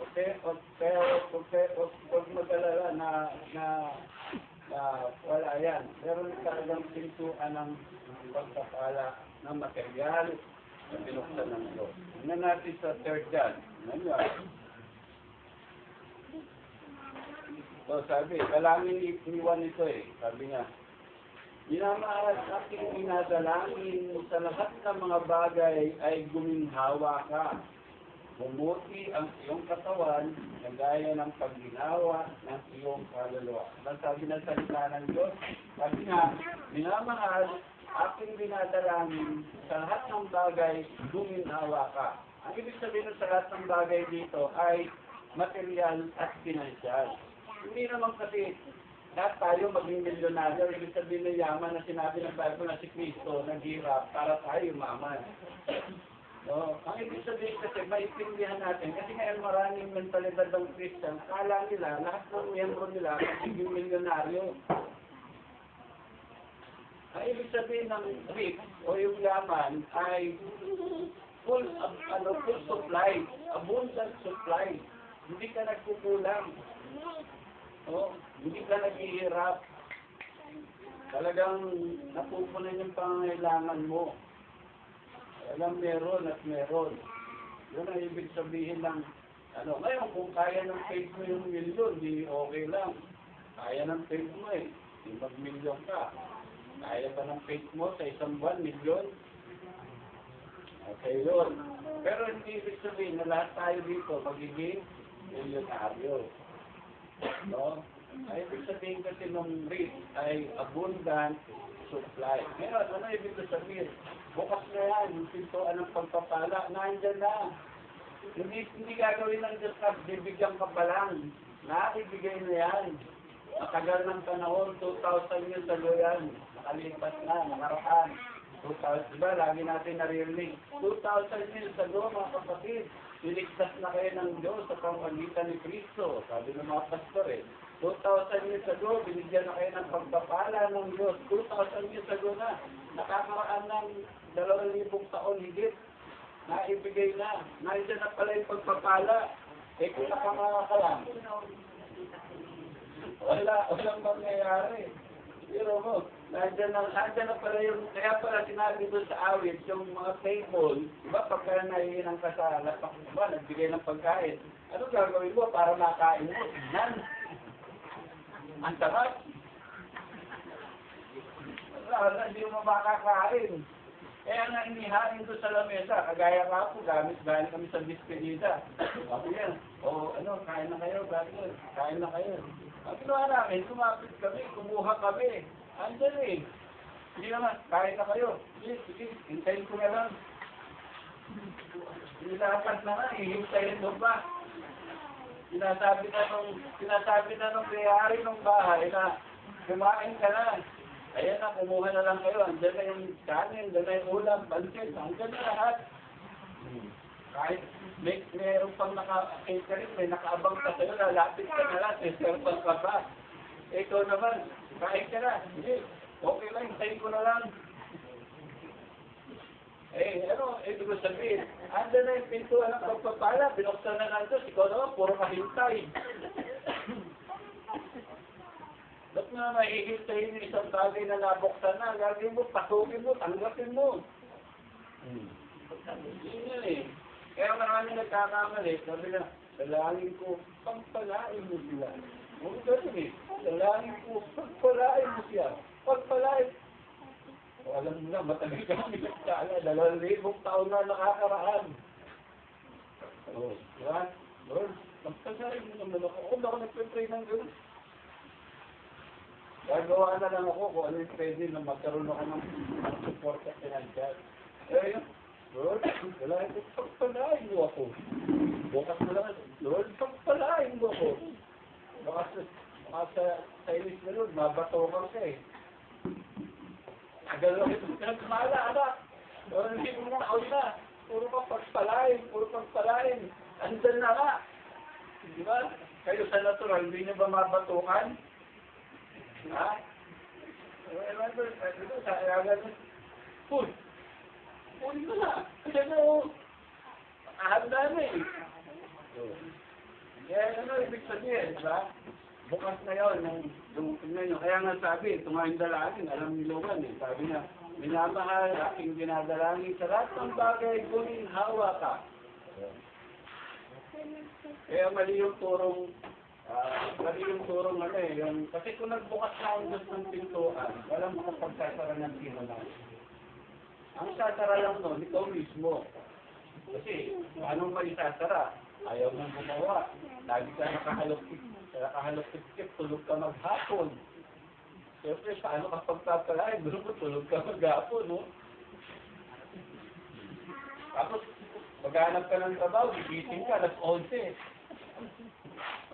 Okay? Huwag mag-alala na wala yan. Meron talagang pintuan ng pagpapala ng material na binuksan ng Diyos. Tingnan natin sa 3 John. So sabi, dalangin ni Juan ito eh. Sabi niya, minamahal aking inadalangin sa lahat ng mga bagay ay guminhawa ka. Bumuti ang iyong katawan na gaya ng pagginawa ng iyong kaluluwa. Ang sabi ng salita ng Diyos, sabi nga, minamahal aking dinadalangin sa lahat ng bagay, guminhawa ka. Ang ibig sabihin sa lahat ng bagay dito ay material at financial. Hindi naman kasi lahat tayo maging milyonaryo, ibig sabihin ng yaman na sinabi ng Bible na si Cristo naghirap para tayo maman. So, ang ibig sabihin kasi maiintindihan natin, kasi ngayon maraming mentalidad ng Christian, kala nila, lahat ng miyembro nila magiging milyonaryo. Ang ibig sabihin ng rich o yung yaman ay full supply, abundant supply. Hindi ka nagkukulang. Hindi ka naghihirap. Talagang napupunan yung pangangailangan mo. Talagang meron at meron. Yun ang ibig sabihin ng ngayon kung kaya ng faith mo yung milyon, di okay lang. Kaya ng faith mo eh. Di mag-milyon ka. Kaya ba ng faith mo sa isang buwan, milyon? Okay yun. Pero hindi ibig sabihin na lahat tayo dito magiging milyonaryo. No? Ay, ibig sabihin kasi nung risk ay abundant supply. Ngayon, ano ibig sabihin? Bukas na yan, yung pintuan ng pagpapala, nandyan na. Hindi gagawin ng Diyos na bibigyan ka pa lang. Nakibigay na yan. Matagal ng panahon, 2,000 years ago yan. Nakalipas na, nakaraan. 2,000, diba? Lagi natin naririnig. 2,000 years ago, mga kapatid, niligtas na kayo ng Diyos sa pamagitan ni Kristo. Sabi ng mga pastor eh. 2,000 years ago, binigyan na kayo ng pagpapala ng Diyos. 2,000 years ago na, nakakaraan ng 2,000 taon higit. Naibigay na. Nandiyan na pala yung pagpapala. Eh kung nakamaka ka lang, walang mangyayari. Pero mo, nandiyan na pala yung, kaya pala sinabi doon sa awit, yung mga table, diba pagka nahihinang ka sa lapak, diba, nagbigay ng pagkain, ano gagawin mo para makain mo? Tignan. Ang sarap. Wala, hindi mo makakain. Kaya nga inihain doon sa lamesa, kagaya ka po, galing kami sa despedida. Sabi yan, kain na kayo, kain na kayo. Ang ginawa namin, kumapit kami, kumuha kami. Andyan eh. Hindi naman, kain na kayo. Sige, hintayin ko na lang. Nilapat na nga, hihintayin mo ba? Sinasabi na nung kayari ng bahay na kumain ka na. Ayan na, kumuha na lang kayo. Andyan na yung kanin, andyan na yung ulam, pansit, andyan na lahat. Kahit mayroon pang naka-catering, may nakaabang ka sa'yo, lalapit ka na lang, siserpan ka pa. Ikaw naman, kain ka na. Hindi, okay lang, hintayin ko na lang. Ibig ko sabihin, andyan na yung pintuan ng pagpapala, binuksan na lang doon, ikaw naman, puro kahintay. Ba't nga mahihintayin yung isang bagay na nabuksan na, gagawin mo, pasukin mo, tanggapin mo. Yun eh. Kaya marami nagkakamali, sabi na, dalangin ko, pagpalain mo sila. Huwag ganun eh, dalangin ko, pagpalain mo siya. Pagpalain. Alam mo na, matagal kami nagkala, 2,000 taon na nakakaraan. Diba? Lord, pagpalain mo naman ako. Huwag ako nagpipray ng gano'n. Gagawa na lang ako kung ano yung pwede na magkaroon ako ng support at financial. Lord, wala ito, pagpalain mo ako. Bukas mo lang, Lord, pagpalain mo ako. Baka sa inis na Lord, mabatokan ka eh. Tagal lang ito, pinagmala, anak. Lord, hindi mo na ako na. Puro ka pagpalain. Andyan na nga. Di ba? Kayo sa natural, hindi nyo ba mabatukan? Ha? Puli ko na. Kasi ahanda na eh. Kaya ibig sabihin, diba? Bukas na yun, tingnan nyo. Kaya nga sabi, tumahin dalangin, alam nilugan eh. Sabi niya, minamahal, aking dinadalangin sa lahat ng bagay, kunin hawa ka. Kaya mali yung turong kasi kung nagbukas na ang Diyos ng pintuan, walang makapagsasara ng sino lang. Ang sasara lang nun, ikaw mismo. Kasi, paano ba isasara? Ayaw mong gumawa. Lagi ka nakahalok-tip, tulog ka maghapon. Siyempre, paano ka pagpapalain? Tulog ka maghapon, no? Tapos, maghanap ka ng trabaho, gigising ka, alas 11.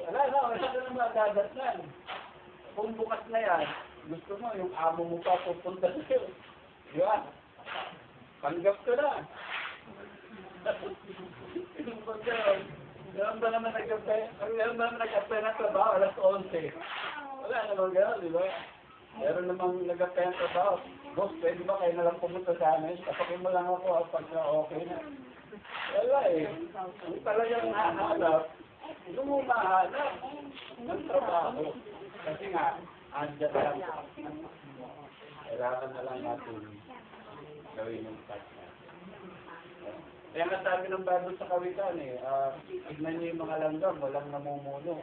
Wala ka na magadatnan. Kung bukas na yan, gusto mo, yung amo mo pa pupunta sa'yo. Di ba? Tanggap ka na. Meron ba naman nag-apply na trabaho, alas 11. Wala naman gano'n, di ba? Meron namang nag-apply na trabaho. Boss, pwede ba kayo na lang pumunta sa amin? Tapakin mo lang ako pag okay na. Wala eh. Kung talagang nahanap, lumahanap ng trabaho. Kasi nga, andyan lang. Kailangan na lang natin gawin yung task na. Kaya nga sabi ng Bible sa kawitan tignan niyo yung mga langgam, walang namumuno.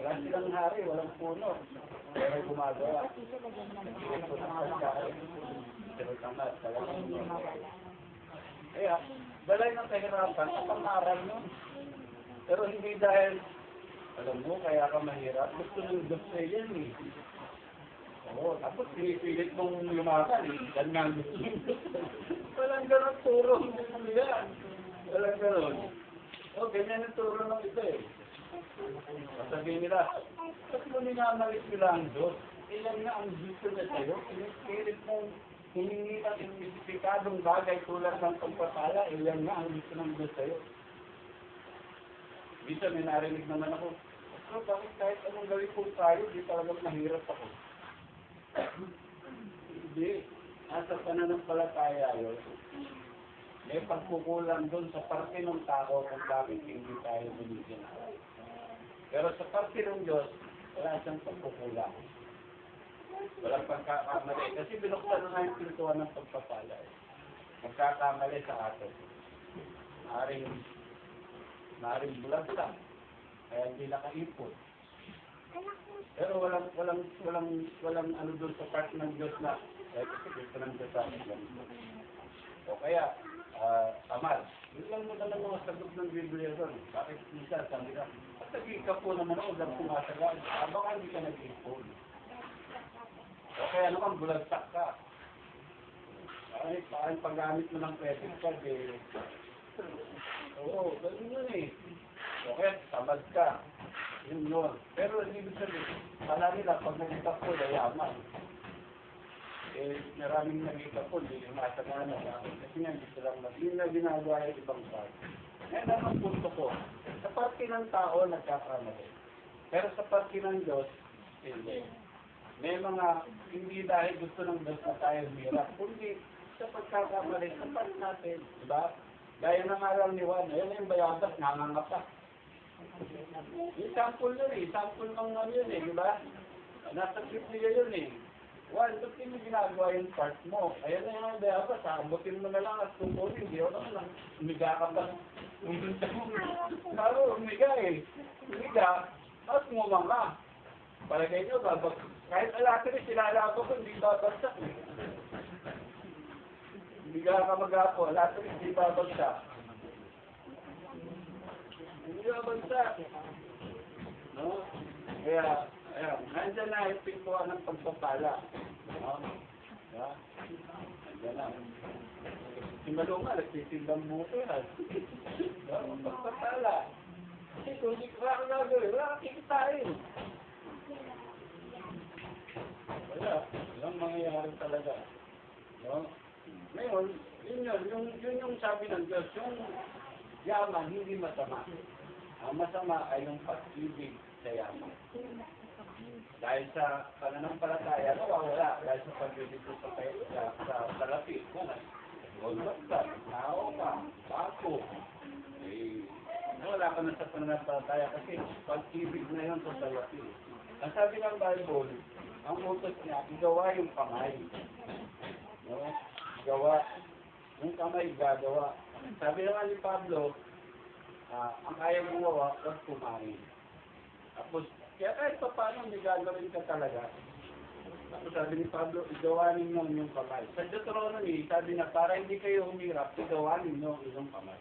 Wala silang hari, walang puno. Pero gumagawa. Ito ng pagkain. Pero tama, talagang kaya, balay ng kahirapan sa pangaral mo. Pero hindi dahil, alam mo, kaya ka mahirap. Gusto ng Diyos sa yan Oo, tapos pinipilit mong lumakan Yan nga ang gusto ng Diyos. Walang ganun turo nila. Walang ganun. Ganyan ang turo ng ito Sabihin nila, ba't mo minamalit nila ang Diyos? Ilan nga ang gusto na sa'yo? Pinipilit mong hiningi at imbisifikadong bagay tulad ng pagpapala, ilan nga ang gusto ng Diyos sa'yo? Bisa may narinig naman ako, bakit kahit anong gawin po tayo, di talagang mahirap ako. Hindi. Nasa pananampalataya yun. May pagkukulang doon sa parte ng tao kung bakit hindi tayo binigyan. Pero sa parte ng Diyos, wala siyang pagkukulang. Walang pagkakamali. Kasi binuksan na yung pintuan ng pagpapala. Magkakamali sa atin. Maaring bulagsak. Kaya hindi nakaipon. Pero walang ano doon sa part ng Diyos na kasi gusto ng Diyos sa atin. O kaya, Amal, yun lang mo na ng mga sagot ng Biblia doon. Bakit minsan, sabi na, at nag-iikap po naman ako, dahil pumasagaan. Baka hindi ka nag-iipon. O kaya naman, bulagsak ka. Parang paggamit mo ng credit card Oo, ganun yun O kaya, tamad ka. Yun. Pero hindi sabihin, pala nila, pag nag-iikap po, yayaman. Maraming nag-iikap po, hindi yung masagaan na. Kasi nga, hindi silang yun na ginagawa yung ibang part. Ngayon ang punto ko, sa parte ng tao, nagkakamali. Pero sa parte ng Diyos, hindi. May mga, hindi dahil gusto ng Diyos na tayo hirap, kundi sa pagkakamali, sa part natin. Diba? Gaya ng araw ni Juan, ayun yung bayabas, nangangapa. Yung sample yun sample ng ano yun diba? Nasa Biblia yun Juan, ba't hindi ginagawa yung part mo? Ayan na yung bayabas, abutin mo na lang at tutuloy, hindi ako naman, umiga ka pa. Lalo, umiga Umiga, at ngumanga. Palagay nyo, kahit alatri, sinalaba ko, hindi babagsak Umiga ka mag-apo, alatri, hindi babagsak. Hindi babagsak. No? Kaya, nandiyan na yung pintuan ng pagpapala. No? Yeah? Nandiyan na. Si Malunga, nagsisindang buto yan. No? Pagpapala. Kasi kung hindi ka gagawin, wala kang kikitain. Wala. Walang mangyayari talaga. No? Ngayon, yun yung sabi ng Diyos, yung yaman, hindi masama. Ang masama ay yung pag-ibig sa yaman. Dahil sa pananampalataya, nawawala. Dahil sa pag-ibig sa salapi. Golbat ka, tao ka, bako. Wala ka na sa pananampalataya kasi pag-ibig na yun sa salapi. Ang sabi ng Bible, ang utos niya, igawa yung kamay. No? Gawa. Yung kamay, gagawa. Sabi naman ni Pablo, ang kaya gumawa, huwag kumain. Tapos, kaya kahit pa paano hindi gagawin ka talaga. Tapos sabi ni Pablo, igawa ninyo yung kamay. Sa Deuteronomy, sabi na para hindi kayo humirap, igawa ninyo yung kamay.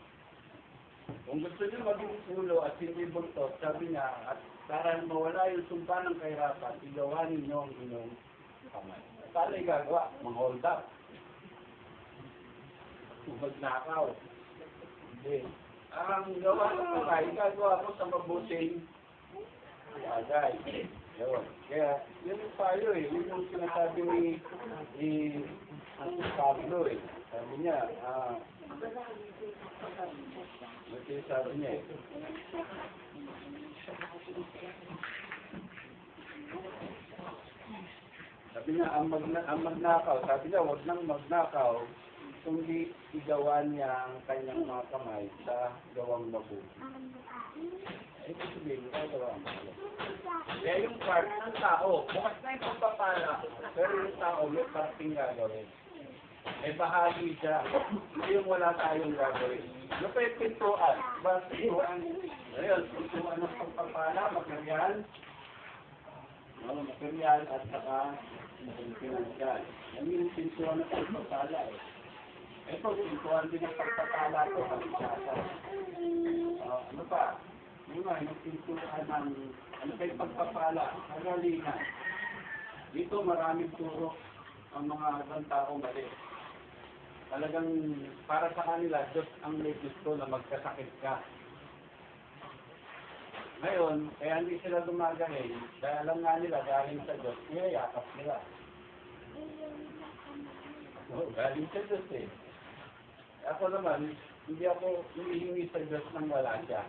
Kung gusto nyo maging ulo at hindi buntot, sabi niya, at para mawala yung sumpa ng kahirapan, igawa ninyo ang inyong kamay. Paano igagawa? Mang-hold up. Magnakaw. Hindi. Ang gawa ng kamay, igagawa ko sa mabuting bagay. Yun. Kaya, yun yung payo Yun yung sinasabi ni Pablo Sabi niya, sabi niya Sabi niya, ang magnakaw, sabi niya, huwag nang magnakaw, kundi igawa niya ang kanyang mga kamay sa gawang mabuti. Ito sabihin, gawa ang mabuti. Kaya yung part ng tao, bukas na yung pagpapala, pero yung tao may parting gagawin. May bahagi siya. Hindi yung wala tayong gagawin. Yung pa yung pintuan. Diba, pintuan? Ayun, pintuan ng pagpapala, material. No, material at saka financial. Yan yung pintuan ng pagpapala eh. Ito, pintuan din ng pagpapala ito. Ano pa? Yung pintuan ng ano pa yung pagpapala, kagalingan. Dito maraming turo ang mga ibang tao mali. Talagang para sa kanila, Diyos ang may gusto na magkasakit ka. Ngayon, kaya hindi sila gumagaling, dahil alam nga nila, galing sa Diyos, niyayakap nila. No, galing sa Diyos eh. Ako naman, hindi ako humihingi sa Diyos nang wala siya.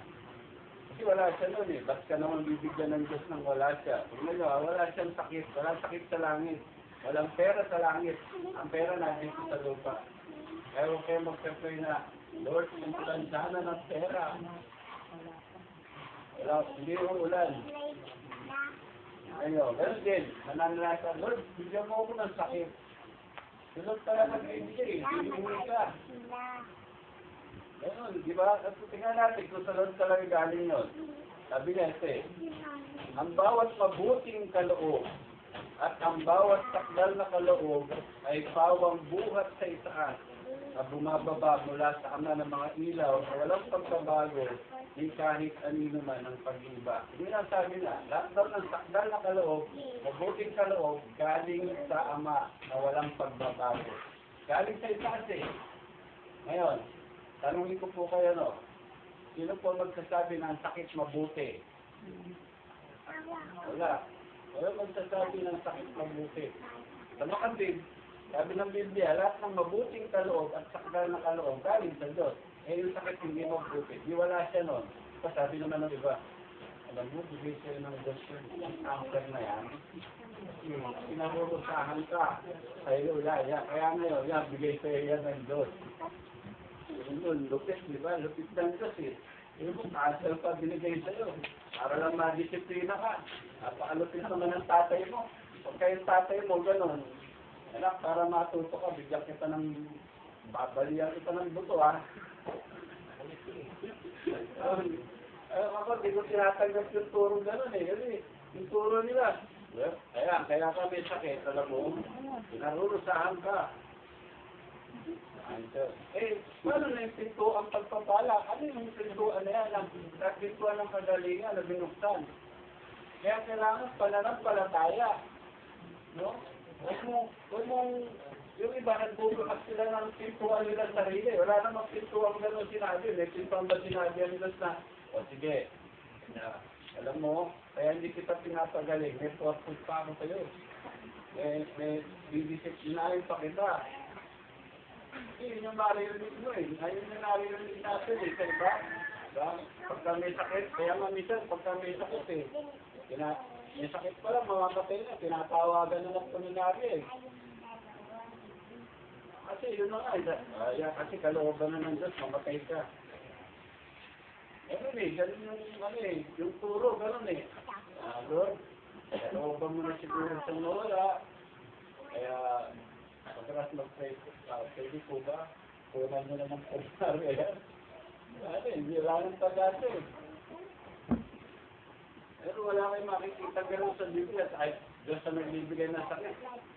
Kasi wala siya nun eh. Ba't ka naman bibigyan ng Diyos nang wala siya? Tingnan nyo, wala siyang sakit. Wala sakit sa langit. Walang pera sa langit. Ang pera nandito sa lupa. Kaya huwag kayo magpapray na, Lord, umulan sana ng pera. Wala, hindi umulan. Ayun, ganun din. Mananalasa, Lord, bigyan mo ako ng sakit. Sunod talaga nagbibigay. Hindi ka. Ganun, di ba? At tingnan natin kung saan talaga galing yun. Sabi niya, ang bawat mabuting kaloob at ang bawat takdal na kaloob ay pawang buhat sa itaas na bumababa mula sa ama ng mga ilaw na walang pagbabago ni kahit anino man ang pag-iba. Hindi lang sabi na, lahat daw ng takdal na kaloob, mabuting kaloob, galing sa ama na walang pagbabago. Galing sa itaas eh. Ngayon, tanungin ko po kayo, no? Sino po magsasabi ng sakit mabuti? Wala. Wala magsasabi ng sakit mabuti. Sa makatid, sabi ng Biblia, lahat ng mabuting kaloob at sakdal na kaloob galing sa Diyos. Eh, yung sakit hindi mabuti. Di wala siya nun. Sabi naman ng iba, alam mo, bigay sa'yo ng Diyos yung cancer na yan. Pinarurusahan ka. Sa'yo, yan. Kaya ngayon, yan, bigay sa'yo yan ng Diyos. Yun, lupit, di ba? Lupit ng Diyos eh. Yung cancer pa binigay sa'yo. Para lang madisiplina ka. Napakalupit naman ng tatay mo. Pag kayong tatay mo, gano'n. Anak, para matuto ka, bigyan kita ng babalian kita ng buto, ha? Ako, di ko tinatanggap yung turo gano'n eh. Kasi yung turo nila, kaya ka may sakit, alam mo, pinarurusahan ka. Eh, paano na yung pintuan pagpapala? Ano yung pintuan na yan? Ang pintuan ng kagalingan na binuksan. Kaya kailangan pananampalataya. No? Huwag mong, yung iba nagbubukas sila ng pintuan nila sarili. Wala namang pintuan gano'n sinabi. May pintuan ba sinabi nila na, o sige, alam mo, kaya hindi kita pinapagaling. May purpose pa ako sa'yo. May bibisip-inayin pa kita. Yun yung maririnig mo eh. Ayun yung naririnig natin eh. Kaya ba? Pagka may sakit, kaya nga minsan, pagka may sakit eh. May sakit pa lang, mamamatay na. Tinatawagan na ng paminari eh. Kasi yun na nga. Kasi kalooban na ng Diyos, mamatay ka. Eh, ganun yung turo, ganun eh. Lord, kalooban mo na siguro sa nawala. Kaya, pagkakas mag-pray, pwede po ba? Kunan nyo naman po na hindi lang ang pag-asa eh. Pero wala kayong makikita gano'n sa Biblia kahit Diyos na nagbibigay ng sakit.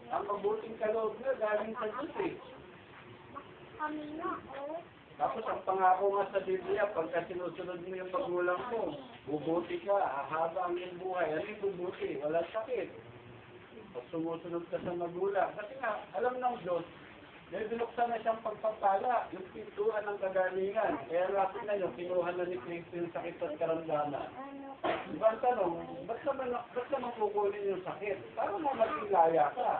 Ang mabuting kaloob na galing sa Diyos eh. Tapos ang pangako nga sa Biblia, pagka sinusunod mo yung magulang mo, bubuti ka, hahaba ang iyong buhay. Ano yung bubuti? Walang sakit. Pag sumusunod ka sa magulang. Kasi nga, alam ng Diyos, may binuksan na siyang pagpapala, yung pintuan ng kagalingan. Kaya lapit na yun, kinuha na ni Kristo yung sakit at karamdaman. Diba ang tanong, ba't naman kukunin yung sakit? Para mo magsilaya ka.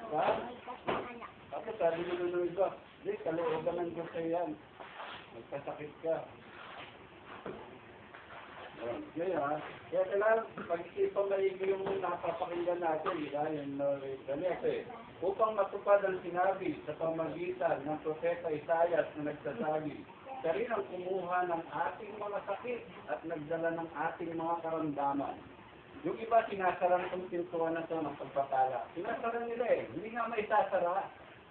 Diba? Tapos sabi nyo nung iba, hindi, kalooban ng Diyos sa'yo yan. Magkasakit ka. Kaya kailangan pag-isipang maigi yung napapakinggan natin, dahil ganito eh. Upang matupad ang sinabi sa pamagitan ng Propeta Isaias na nagsasabi, siya rin ang kumuha ng ating mga sakit at nagdala ng ating mga karamdaman. Yung iba sinasara ng pintuan na ito ng pagpapala. Sinasara nila eh. Hindi nga may sasara.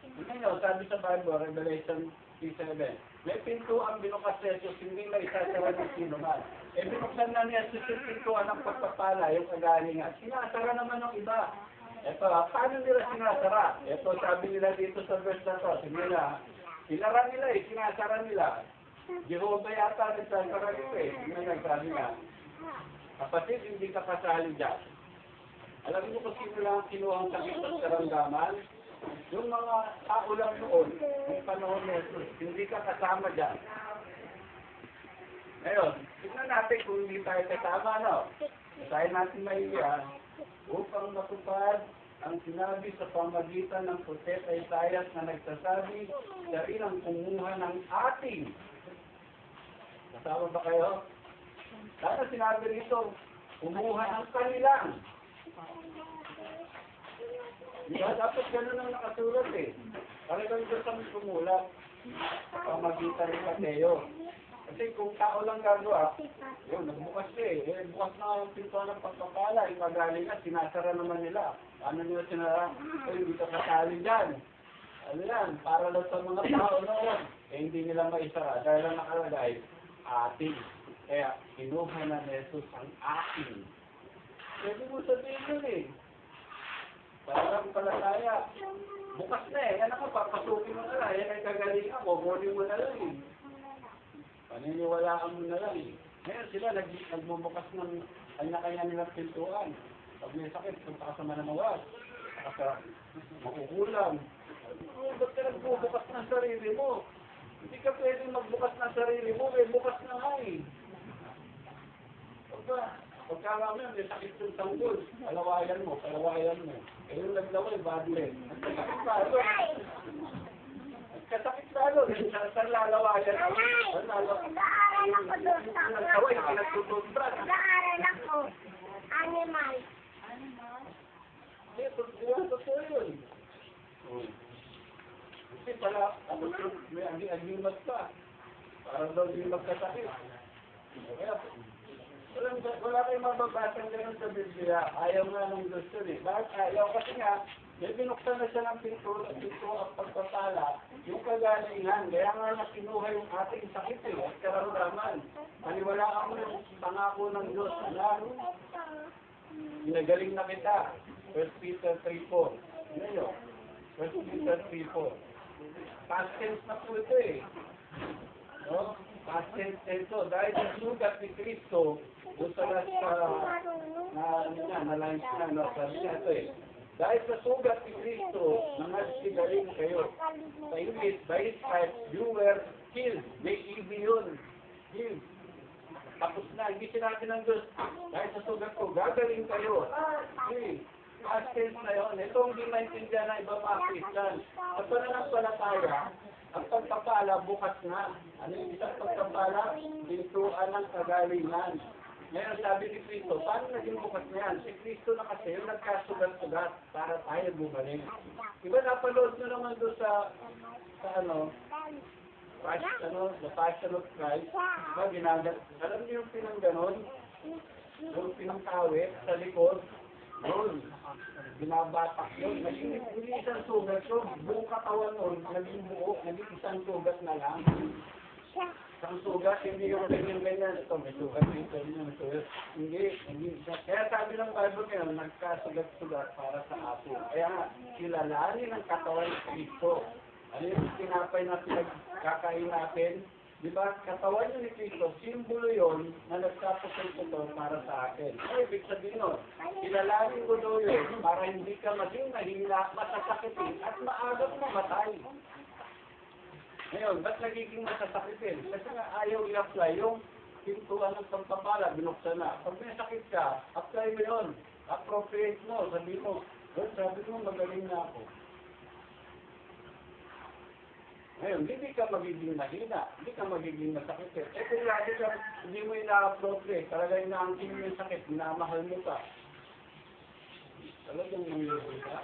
Ngayon, sabi sa Bible, Revelation 3:7, may pintuan binukas sa Jesus, hindi may isasara ng sino man. Eh, binuksan na niya sa pintuan ng pagpapala, yung kagalingan. Sinasara naman ng iba. Ito, paano nila sinasara? Ito, sabi nila dito sa verse na to, sige na, sinara nila eh, sinasara nila. Jehovah yata nagsasara nila eh. Hindi nagsabi nga, kapatid, hindi ka kasali dyan. Alam mo kung sino lang kinuha ang sakit at karamdaman? Yung mga tao lang noon, yung panahon na ito, hindi ka kasama dyan. Ngayon, tignan natin kung hindi tayo kasama, no? Tayo natin maiiyan upang matupad ang sinabi sa pamagitan ng propeta Isaias na nagsasabi, siya rin ang kumuha ng ating. Kasama ba kayo? Sana sinabi rito, kumuha ng kanilang. Diba, dapat gano'n ang nakasulat eh. Talagang Diyos ang sumulat sa pamagitan ng Mateo. Kasi kung tao lang gagawa, yun, nagbukas eh. Bukas na yung pintuan ng pagpapala, yung magaling na, sinasara naman nila. Ano nila sinara? Hindi ka kasali dyan. Ano yan, para lang sa mga tao noon. Eh, hindi nila maisara. Dahil lang nakalagay, ating. Kaya, kinuha na ni Jesus ang ating. Pwede mo sabihin yun eh. Parang palataya. Bukas na eh. Yan ako, papasukin mo na lang. Yan ay kagalingan mo. Morning mo na lang eh. Paniniwalaan mo na lang eh. Ngayon sila nagbubukas ng kanya-kanya nilang pintuan. Pag may sakit, punta ka sa mananawas. Saka sa makukulam. Ba't ka nagbubukas ng sarili mo? Hindi ka pwedeng magbukas ng sarili mo. Eh, bukas na nga eh. Pagka namin, may sakit yung tanggol. Palawayan mo. Eh, yung naglaway, badle. Nagkasakit lalo. Nagkasakit lalo. Saan lalawayan? Nag-aaral ako doon sa Nagkaway, pinagtututran. Nag-aaral ako. Animal. Hindi, totoo yun. Kasi pala, may agimat pa. Parang daw di magkasakit. Kaya, wala kayong mababasang ganun sa Biblia. Ayaw nga ng Diyos yun eh. Bakit ayaw? Kasi nga, may binuksan na siya ng pinto ang pagpapala, yung kagalingan. Kaya nga na kinuha yung ating sakit eh, at karamdaman. Paniwalaan mo yung pangako ng Diyos na pinagaling na kita. 1 Peter 3:4. Ngayon, 1 Peter 3:4. Past tense na po ito eh. No? Past tense ito. Dahil sa sugat ni Kristo, sa last na lines na, no? Sabi niya ito eh. Dahil sa sugat ni Kristo, nanasigaling kayo. Sa English, by His stripes, you were healed. May ibig yun. Healed. Tapos na, hindi sinabi ng Diyos, dahil sa sugat ko, gagaling kayo. Okay. Past tense na yun. Ito hindi maintindihan ng iba mga Christian. Sa pananampalataya, ang pagpapala bukas na. Ano yung isang pagpapala? Pintuan ng kagalingan. Ngayon sabi ni Kristo, paano naging bukas na yan? Si Kristo na kasi yung nagkasugat-sugat para tayo bumalik. Diba napalood nyo naman doon sa The Passion of Christ? Diba ginagat? Alam niyo yung pinangganon? Yung pinangkawit sa likod? Yun. Binabatak yun. Naging isang sugat yun. Buong katawan nun, naging buo, naging isang sugat na lang. Isang sugat, hindi yung ganyan. Ito, may sugat dito, may sugat. Hindi. Kaya sabi ng Bible ngayon, nagkasugat-sugat para sa atin. Kaya kilalanin ang katawan ng Kristo. Ano yung tinapay na pinagkakain natin? Diba, katawan yun ni Kristo, simbolo yun na nagkapusay-puto para sa akin. Ay, ibig sabihin nun, kilalanin ko doon yun para hindi ka maging mahina, masasakitin, at maagang mamatay. Ngayon, ba't nagiging masasakitin? Kasi nga ayaw i-apply yung pintuan ng pagpapala, binuksan na. Pag may sakit ka, apply mo yun. Appropriate mo, sabi mo, sabi mo, magaling na ako. Ngayon, hindi ka magiging mahina, hindi ka magiging masakit. Eh kung lagi ka, hindi mo ina-appropriate, talagang inaangkin mo yung sakit, minamahal mo ka. Talagang mangyayari ka.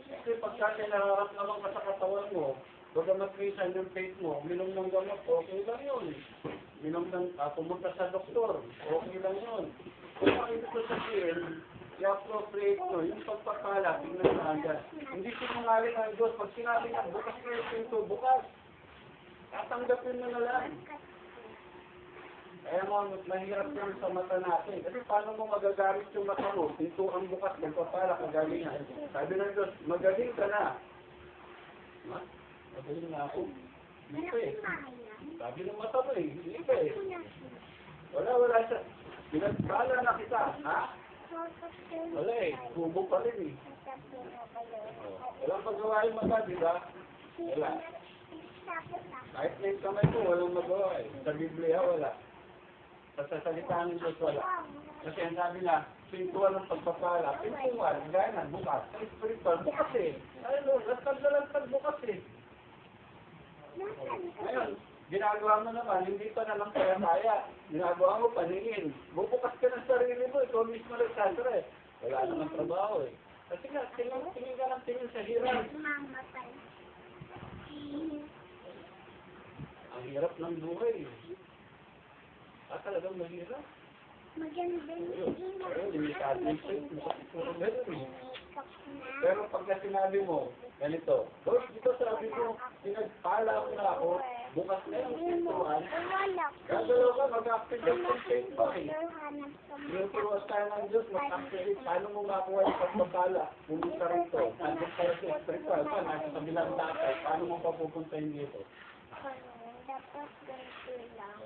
Kasi pagka kinararamdaman ka sa katawan mo, bagamat minsan yung faith mo, minom ng gamot, okay lang yun. Pumunta sa doktor, okay lang yun. Kung ang ito sabihin, i-appropriate mo yung pagpapala, tingnan mo agad. Hindi sinungaling ang Diyos. Pag sinabi niya, bukas mo yung pinto, bukas. Tatanggapin mo na lang. Kaya mahirap yan sa mata natin. Kasi paano mo magagamit yung mata mo? Pinto ang bukas, magpapala, kagalingan. Sabi ng Diyos, magaling ka na. Ha? Magaling na ako. Hindi pa eh. Sabi ng mata mo eh, hindi pa eh. Wala siya. Pinagpala na kita, ha? Wala eh, bubo pa rin eh. Walang magawa yung mata, di ba? Wala. Kahit na yung kamay mo, walang magawa eh. Sa Biblia, wala. Sa salita ng Diyos, wala. Kasi ang sabi na, pintuan ng pagpapala, pintuan, gaya na, bukas. Sa spiritual, bukas eh. Ayun, lantag bukas eh. Ngayon, ginagawa mo naman, hindi pa naman kaya. Ginagawa mo, paningin. Bubukas ka ng sarili mo, ikaw mismo nagsasara eh. Wala naman trabaho eh. Kasi nga, tingin ka ng tingin sa hirap. Ang hirap ng buhay eh. Talagang mahirap. Maganda Ayun, limitado yung faith mo. Puro ganun eh. Pero pagka sinabi mo, ganito, Lord, dito sabi mo, pinagpala mo na ako, bukas na yung pintuan, gagalaw ka, mag-activate yung faith mo eh. Yung tuwas tayo ng Diyos, mag-activate, paano mo makuha yung pagpapala? Pumunta rito, andun tayo sa spiritual, pa, nasa kabilang dati, paano mo papupuntahin dito? Dapat ganito lang.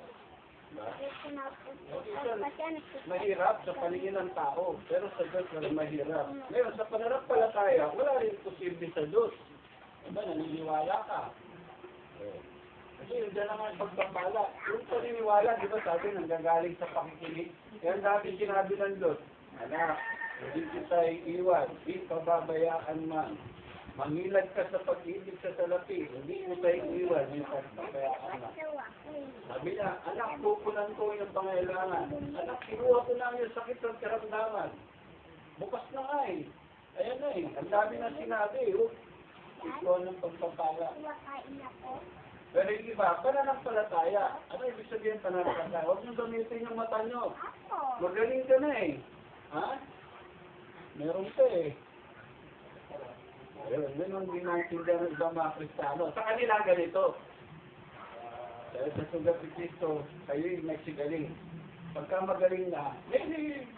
Mahirap sa paningin ng tao, pero sa Diyos wala mahirap. Ngayon, sa pananampalataya, wala rin posible sa Diyos. Diba, naniniwala ka. Kasi yun dyan naman pagpapala. Yung paniniwala, di ba sabi, nanggagaling sa pakikinig. Kaya dati sinabi ng Diyos, anak, hindi kita iiwan, di pababayaan man. Mangilad ka sa pag-ibig sa salapi, hindi mo tayo iiwan, yung pagpapayaan man. Sabi niya, anak, pupunan ko yung pangailangan. Anak, kinuha ko na yung sakit ng karamdaman. Bukas na nga eh. Ayan na eh. Ang dami na sinabi. Ito ng pagpapala. Pero yung iba, pananampalataya. Ano ibig sabihin pananampalataya? Huwag nyo gamitin yung mata nyo. Magaling ka na eh. Ha? Meron ka eh. Ayun, yun ang ginantindihan ng ibang mga Kristiyano. Sa kanila ganito. Dahil sa sugat ni Kristo, kayo'y nagsigaling. Pagka magaling na, hindi.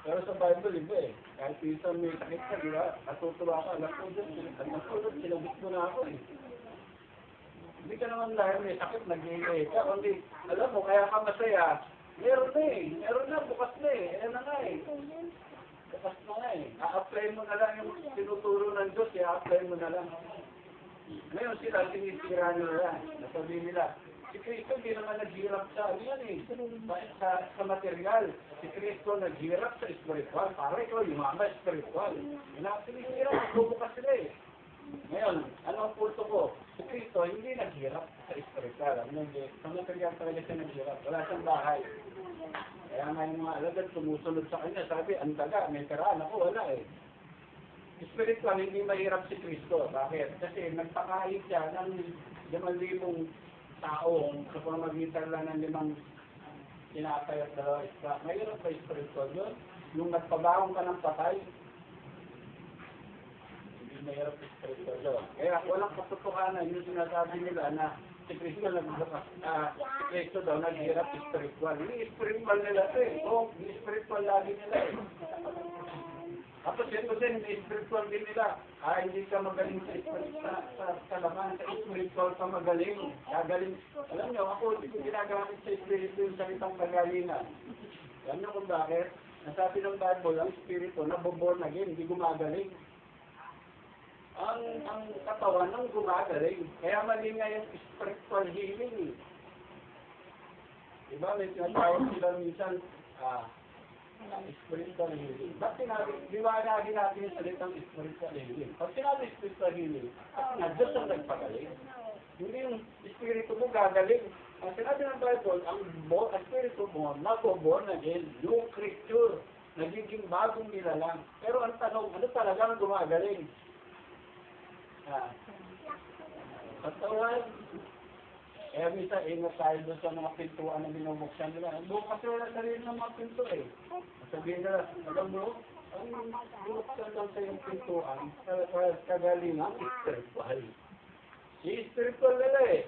Pero sa Bible, iba eh. Kahit isang may sakit ka, di ba? Natutuwa ka, nakulot, sinabit mo na ako eh. Hindi ka naman dahil may sakit, nag-iingay ka. Kundi, alam mo, kaya ka masaya, meron na eh. Meron na, bukas na eh. Ayan na nga eh. Bukas na nga eh. A-apply mo na lang yung tinuturo ng Diyos, i-apply mo na lang. Ngayon sila, sinisira nila. Nasabi nila, si Kristo hindi naman naghirap sa yan eh. Sa material. Si Kristo naghirap sa spiritual. Para ikaw lumama spiritual. Sinisira, magbubukas sila eh. Ngayon, ano ang punto ko? Si Kristo hindi naghirap sa spiritual. Sa material talaga siya naghirap. Wala siyang bahay. Kaya nga yung mga alagad sumusunod sa kanya. Sabi, ang daga, may karaan ako, wala eh. Spiritual, hindi mahirap si Kristo. Bakit? Kasi nagpakain siya ng 5,000 tao sa pamagitan lang ng 5 tinapay at 2 isda. Mahirap ba spiritual yun? Yung nagpabaong ka ng patay, hindi mahirap spiritual yun. Kaya walang katotohanan yung sinasabi nila na si Kristo si Kristo daw naghirap spiritual. Hindi spiritual nila ito eh. O, hindi spiritual lagi nila eh. Tapos ito din, spiritual din nila. Hindi ka magaling sa laman, sa spiritual ka magaling. Gagaling. Alam nyo, ako, hindi ko ginagamit sa spiritual yung salitang kagalingan. Alam nyo kung bakit? Nasabi ng Bible, ang spirito, naboborn again, hindi gumagaling. Ang katawan ng gumagaling. Kaya mali nga yung spiritual healing. Diba, may tinatawag sila minsan, spiritual healing. Ba't sinabi, liwanagin natin yung salitang spiritual healing. Pag sinabi spiritual healing, at nga, Diyos ang nagpagaling. Hindi yung spirito mo gagaling. Ang sinabi ng Bible, ang spirito mo, nag-born again, new creature, nagiging bagong nilalang. Pero ang tanong, ano talagang gumagaling? Katawan, Kaya minsan, ingat tayo doon sa mga pintuan na binubuksan nila. Bukas nila na rin ng mga pinto eh. Sabihin nila, alam mo, ang binuksan lang sa yung pintuan, kagalingan, spiritual. I-spiritual nila eh.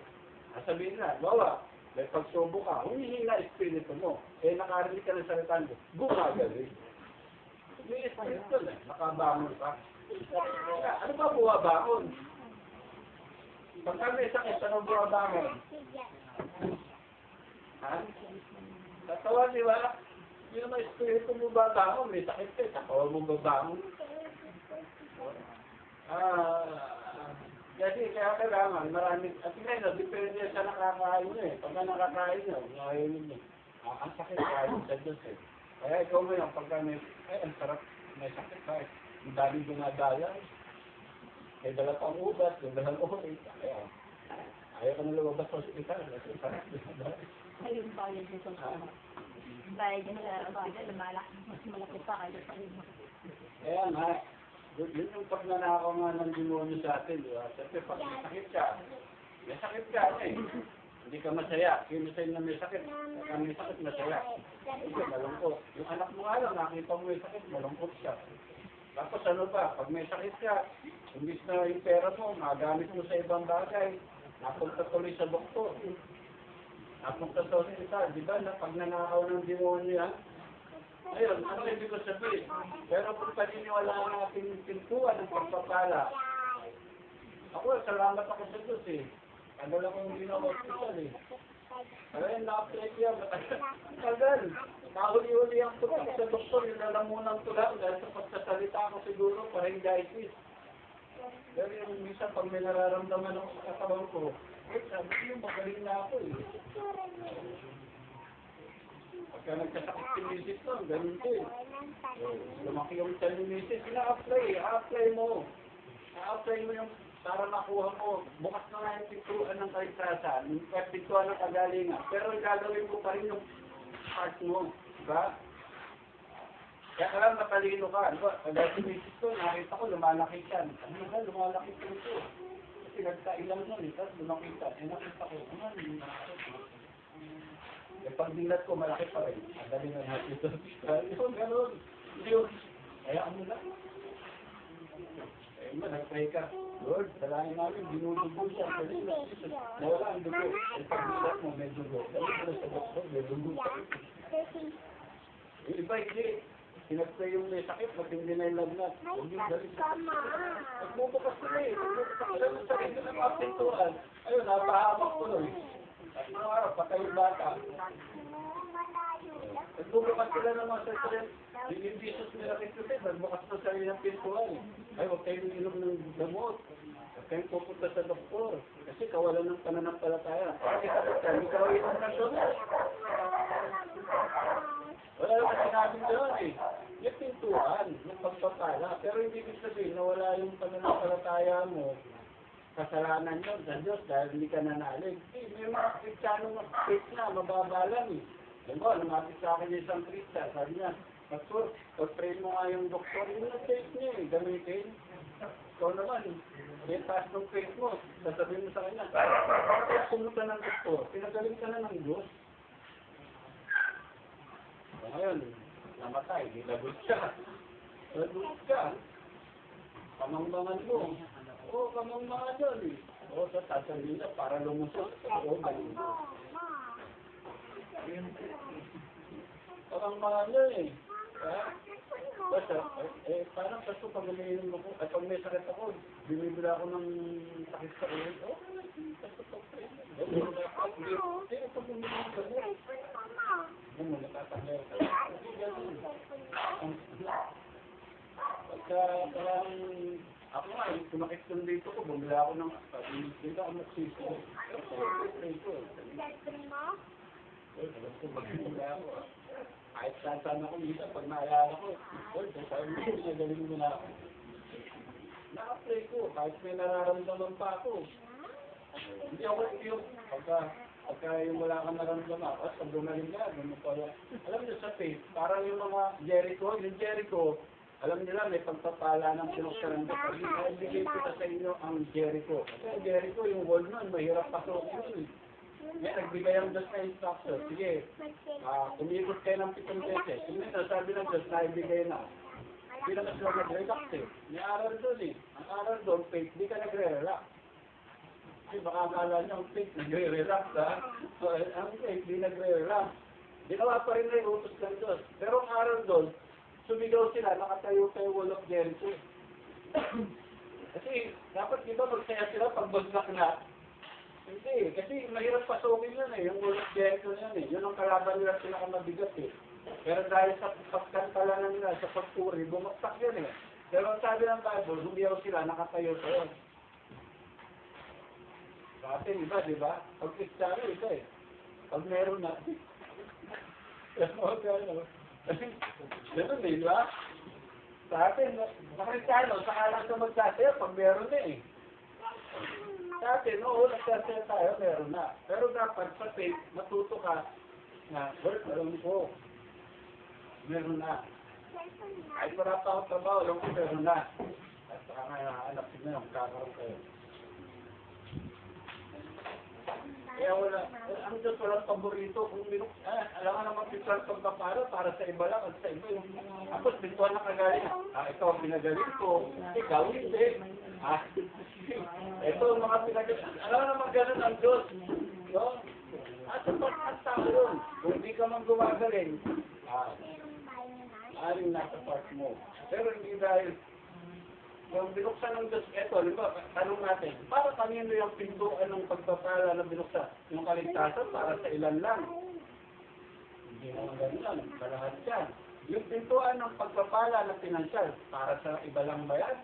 Sabihin na, bawa, may pagsubo ka, humihina espiritu mo. Eh, nakarinig ka ng salitan mo, gumagaling. May spiritual eh, nakabangon ka. Ano ba buwabangon? Pagka may sakit, ano buwabangon? Ha? Tatawa, di ba? Yung mga espiritu mo babangon, may sakit eh, tatawa mo babangon. Kasi kaya kailangan, maraming, at ngayon, depende sa nakakain eh. Pagka nakakain nyo, ngayon nyo. Ang sakit kain sa Diyos eh. Kaya ikaw mo yung pagka may, ang sarap, may sakit ka eh. Ang daming dumadaya eh. May dala pang ubat, may dala ko eh. Kaya, ayaw ka na lumabas sa hospital. Kasi sarap dumadaya. Ayun pa yun sa sama. Dahil dyan sa hospital, mas malaki pa kayo sa inyo. Kaya nga, yun yung pagnanakaw nga ng demonyo sa atin, di ba? Siyempre, pag may sakit ka eh. Hindi ka masaya. Kinusayin na may sakit. Pag may sakit, masaya. Hindi, malungkot. Yung anak mo nga lang, nakita mo may sakit, malungkot siya. Tapos ano pa, pag may sakit ka, imbis na yung pera mo, magamit mo sa ibang bagay, napunta tuloy sa doktor. Napunta sa hospital, di ba? Pag nanakaw ng demonyo yan, ayun, ano ibig ko sabihin? Pero kung paniniwalaan natin yung pintuan ng pagpapala, ako, salamat ako sa Diyos eh. Ano lang kung hindi na hospital eh. Ayun, na-update yan. Tagal. Nahuli-huli ang tulak sa doktor, yung lalamunang tulak dahil sa pagsasalita ako siguro, pharyngitis. Pero yung minsan, pag may nararamdaman ako sa katawan ko, sabi ko, magaling na ako eh. Pagka nagkasakit si misis ko, ganun ko eh. Lumaki yung tiyan ni misis, i-apply mo. I-apply mo yung para makuha mo. Bukas na nga yung pintuan ng kaligtasan, yung pintuan ng kagalingan. Pero gagawin mo pa rin yung part mo. Diba? Kaya alam, matalino ka. Diba? Pagka si misis ko, nakita ko, lumalaki siya. Ano ba, lumalaki ko ito. Kasi nagkailang nun, tapos lumaki siya. Eh, nakita ko, eh, pag dinat ko, malaki pa rin. Ang dali na natin ito. Yung gano'n. Yun. Kaya ano lang. Eh, nag-pray ka. Lord, salahin namin, dinudugo siya. Kasi nawala ang dugo. Eh, pag dinat mo, may dugo. Dali ko na sa doktor, may dugo. Yung iba, hindi. Sinagpray yung may sakit, pag hindi na yung lagnat. Nagbubukas ko na eh. Nagbubukas ko na sa rin ng mga pintuan. Ayun, napahamak ko nun. At mga araw, patay yung bata. Nagbubukas sila ng mga sasakit. Yung Jesus nila kasi, nagbukas na sa rin ng pintuan. Ay, huwag kayong inom ng gamot. Huwag kayong pupunta sa doktor. Kasi kawalan ng pananampalataya. Kasi kapag kami, ikaw inom na siya. Wala naman sinabing gano'n eh. Yung pintuan, yung pagpapala. Pero hindi ibig sabihin na wala yung pananampalataya mo. Kasalanan yun sa Diyos dahil hindi ka nanalig. May mga Kristiyanong faith na, mababa lang eh. Alam mo, lumapit sa akin yung isang Kristiyan, sabi niya, Pastor, pag-pray mo nga yung doktor, yung faith niya eh, gamitin. Ikaw naman, yung taas ng faith mo, sasabihin mo sa kanya, kaya pumunta ng doktor, pinagaling ka na ng Diyos. Ngayon, namatay, nilagot siya. Nilagot ka. Pamangbangan mo. Oo, pamangbangan yun eh. Oo, sa sasabihin na para lumusot. Oo, galing mo. Pamangbangan yun eh. Basta, parang kaso pag umiinom ako, at pag may sakit ako, bumibila ako ng sakit sa ulo. Oo, kaso pag pagka parang ako nga, kumakit ko dito ko, bumila ako ng dito ako magsisi. Kahit saan ako minsan, pag naalala ko, sabi mo, pinagaling mo na ako. Naka-play ko, kahit may nararamdaman pa ako. Hindi ako yung pagka yung wala kang naramdaman, at pag gumaling na, alam niyo sa faith, parang yung mga Jericho, alam nila may pagpapala ng pinagkaroon na pag ibigay ko sa inyo ang Jericho. Kasi ang Jericho, yung wall nun, mahirap pasok yun. May nagbigay ang Diyos na instruction. Sige, umikot kayo ng 7 beses. Sumunod, sabi ng Diyos, naibigay na. Hindi naman sila nag-relax eh. May aral doon eh. Ang aral doon, faith, di ka nagre-relax. Kasi baka akala niyo ang faith, nagre-relax ha. So, ang faith, di nagre-relax. Ginawa pa rin na yung utos ng Diyos. Pero ang aral doon, sumigaw sila, nakatayo kayo wall of Jericho. Kasi, dapat diba magsaya sila pag bagsak na. Hindi, kasi mahirap pasukin yun eh, yung wall of Jericho na yun eh. Yun ang kalaban nila pinakamabigat eh. Pero dahil sa pagkantalanan nila, sa pagpuri, bumagsak yun eh. Pero sabi ng Bible, humiyaw sila, nakatayo kayo. Sa atin, iba, di ba? Pag Kristiyano, iba eh. Pag meron na, ganun eh, di ba? Sa atin, sa Kristiyano, saka lang sa magsasaya, pag meron na eh. Sa atin, oo, nagsasaya tayo, meron na. Pero dapat sa faith, matuto ka na, Lord, alam ko, meron na. Kahit wala pa akong trabaho, alam ko, meron na. At saka nga, anak na yung kakaroon kayo. Kaya wala, ang Diyos walang paborito. Kung alam nga naman pintuan pagpapala para sa iba lang at sa iba yung tapos pintuan na kagaling. Ito ang pinagaling ko. Ikaw hindi. Ito ang mga pinagaling. Alam nga naman ganun ang Diyos. No? At sa tao yun. Kung hindi ka man gumagaling, aling nasa part mo. Pero hindi dahil kung binuksan ng Diyos, eto, diba, tanong natin, para kanino yung pintuan ng pagpapala na binuksan? Yung kaligtasan, para sa ilan lang. Hindi naman ganun, sa lahat yan. Yung pintuan ng pagpapala na pinansyal, para sa iba lang ba yan?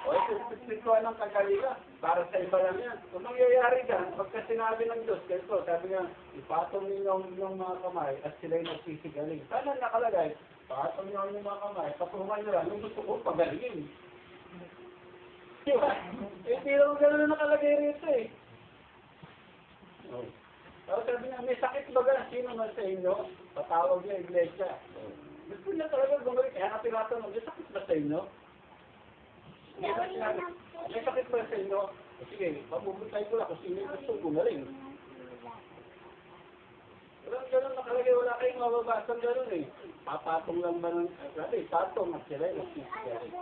O yung pintuan ng kagalingan, para sa iba lang yan. Kung mangyayari dyan, pagka sinabi ng Diyos, kaya sabi nga, ipatong ninyo ng mga kamay at sila'y nagsisigaling. Sana nakalagay, ipatong ninyo ng mga kamay, patungan nyo lang, yung gusto ko pagalingin. Diba? Hindi lang gano'n nakalagay rito eh. Tapos sabi nga, may sakit ba ga? Sino man sa inyo? Patawag niya iglesia. Gusto niya talaga gumalik. Kaya nga tinatanong, may sakit ba sa inyo? May sakit ba sa inyo? Sige, pabubutay ko lang kung sino yung gusto gumaling. Walang gano'n nakalagay, wala kayong mababasang gano'n eh. Papatong lang ba ng, sabi, patong at sila yung nagsisigaling.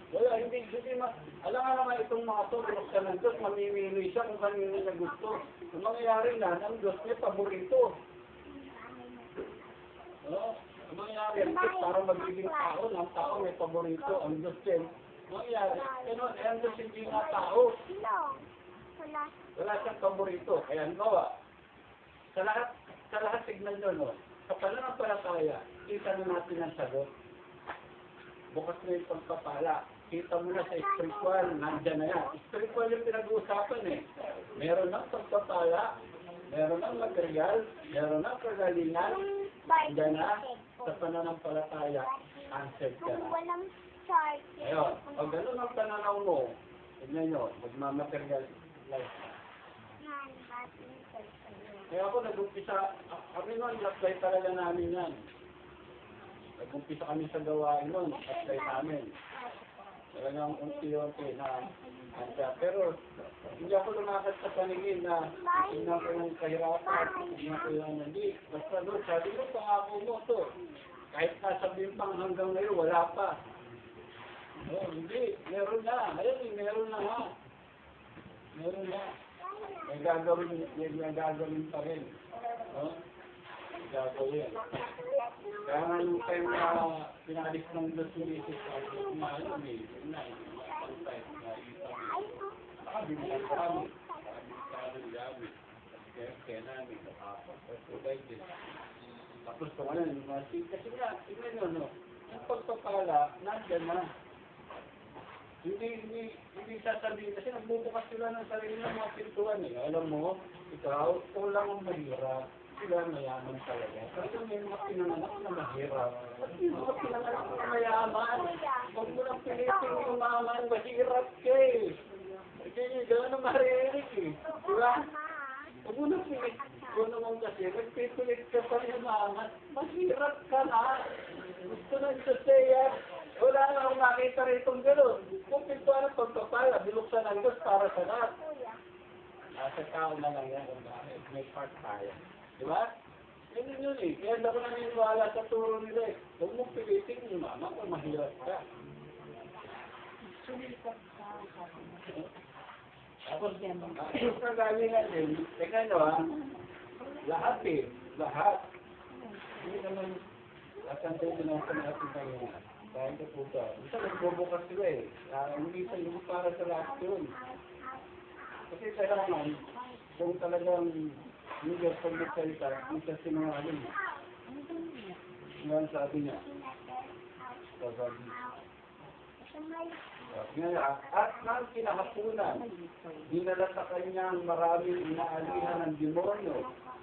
Wala, hindi alam nga naman itong mga to, binuksan ng Diyos, mamimili siya kung kanino niya gusto. Ang mangyayari na, ang Diyos niya paborito. Ang mangyayari, para magiging tao, ng tao may paborito, ang Diyos din. Ang mangyayari, ang Diyos hindi nga tao. Wala siyang paborito. Kaya nawa, sa lahat tignan nyo, no? Sa pananampalataya, kita na natin ang sagot. Bukas na yung pagpapala. Kita mo na sa spiritual, nandyan na yan. Spiritual yung pinag-uusapan eh. Meron ng pagpapala, meron ng material, meron ng kagalingan, nandyan na sa pananampalataya, answered ka na. Ayun, pag gano'n ang pananaw mo, tignan nyo, magmamaterial life na. Kaya ako nag-umpisa, kami nun, apply talaga namin yan. Nag-umpisa kami sa gawain nun, apply namin. Talagang unti-unti na pero hindi ako lumakad sa paningin na tingnan ko yung kahirapan, tingnan ko yung hindi. Basta doon, sabi ko, pangako mo to. Kahit nasabihin pang hanggang ngayon, wala pa. No, hindi, meron na. Ayun, meron na nga. Meron na. May gagawin pa rin. No? May gagawin. Kaya nga nung time na pinalis ng Diyos yung isis ko, kumaalam eh, pantay, nakabili lang kami, gamit, kaya namin, tapos kung ano, kasi nga, tingnan nyo, no, yung pagpapala, nandyan na. Hindi sasabihin, kasi nagbubukas sila ng sarili ng mga pintuan eh. Alam mo, ikaw, kung lang ang mahirap, sila mayaman talaga. Kasi may mga pinanganak na mahirap. At yung mga pinanganak na mayaman, huwag mo lang pilitin yung maman, mahirap ka eh. Kasi gano'n na maririnig eh. Diba? Huwag mo lang pilitin. Kung naman kasi, nagpipilit ka pa yung maman, mahirap ka na. Gusto na ito siya. Wala na akong makita rin itong gano'n. Kung pintuan ang pagpapala, binuksan ang Diyos para sa lahat. Nasa tao na lang yan kung bakit. May part tayo. Di ba? Yun eh. Kaya hindi ako naniniwala sa turo nila eh. Huwag mong pilitin yung mama kung mahirap ka. Tapos, yung kagalingan din, teka nyo ha, lahat eh, lahat. Hindi naman, kasantay din ako natin tayo. Dahil ka po ito. Isa nagbubukas sila eh. Hindi sa iyo para sa lahat yun. Kasi kailangan, kung talagang hindi ako magsalita, hindi siya sinungaling. Ngayon sabi niya, sabi niya, at nang kinahapunan, dinala sa kanyang maraming inaalihan ng demonyo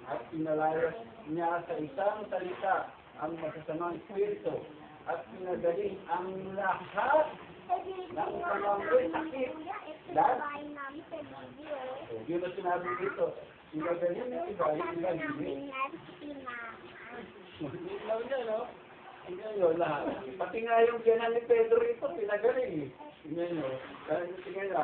at pinalayas niya sa isang salita ang masasamang espiritu at pinagaling ang lahat ng kamamay sakit. Lahat? Yun ang sinabi dito. Pinagaling na iba, pinagaling. Hindi niya, no? Tingnan nyo lahat. Pati nga yung biyanan ni Pedro ito, pinagaling eh. Tingnan nyo. Tingnan nyo,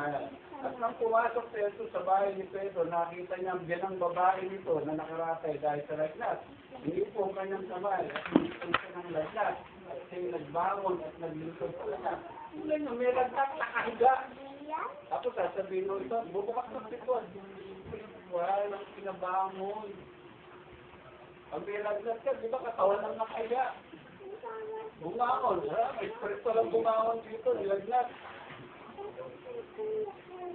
at nang pumasok sa ito sa bahay ni Pedro, nakita niya ang biyanang babae nito na nakaratay dahil sa lagnat. Hindi po ang kanyang kamay at hindi po siya ng lagnat. At siya nagbangon at naglilitod sa lagnat. Tingnan nyo, may lagnat, nakahiga. Tapos sasabihin mo ito, bubukas ng sipon. Walang pinabangon. Pag may lagnat ka, di ba katawan lang nakahiga? Bumangon, ha? May espiritu lang bumangon dito, nilagnat.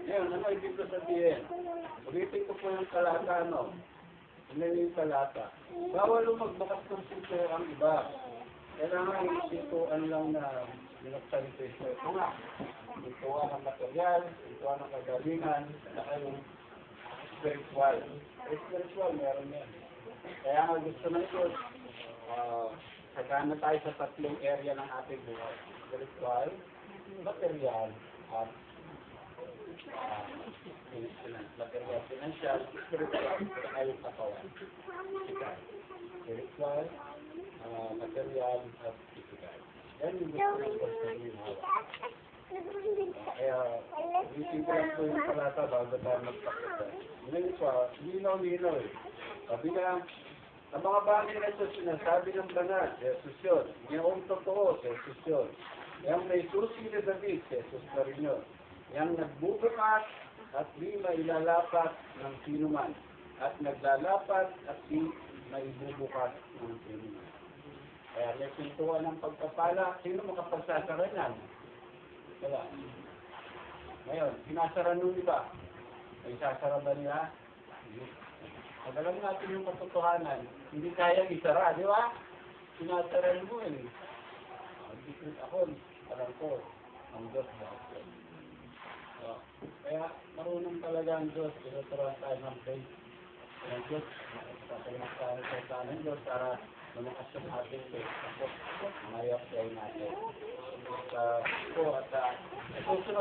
Ngayon, ano ibig ko sabihin? Ulitin ko po yung talata, no? Ano yung talata? Bawal magbukas ng sito ang iba. Kailangan situan lang na minagsalito ito. Ito nga, situan ng material, situan ng kagalingan, saka yung spiritual. Spiritual, meron yan. Kaya nga gusto na ito, sagana tayo sa tatlong area ng ating buhay. Spiritual, material, at material, financial, spiritual, at yung katawan. Spiritual, material, at physical. Yan yung gusto ng sabihin hawa. Kaya, isipin ko lang po yung palata bago tayo magpakita. Ngayon pa, linaw-linaw eh. Sabi nga, ang mga bagay na ito sinasabi ng banal, Jesus yun. Yung totoo, Jesus yun. Yung may susi na David, Jesus na rin yun. Yung nagbubukas at di mailalapat ng sinuman. At naglalapat at di maibubukas ng sinuman. Kaya may pintuan ng pagpapala, sino makapagsasara niyan? Wala. Ngayon, sinasara nun iba. Ay sasara ba niya? Pag-alam natin yung katotohanan, hindi kaya isara, di ba? Sinasara mo eh. Ako, alam ko, ang Diyos ba? Kaya marunong talaga ang Diyos, tinuturuan tayo ng faith. Kaya ang Diyos, tatalimas tayo ng Diyos para lumakas yung ating faith. Tapos, mayap tayo natin. At susunod,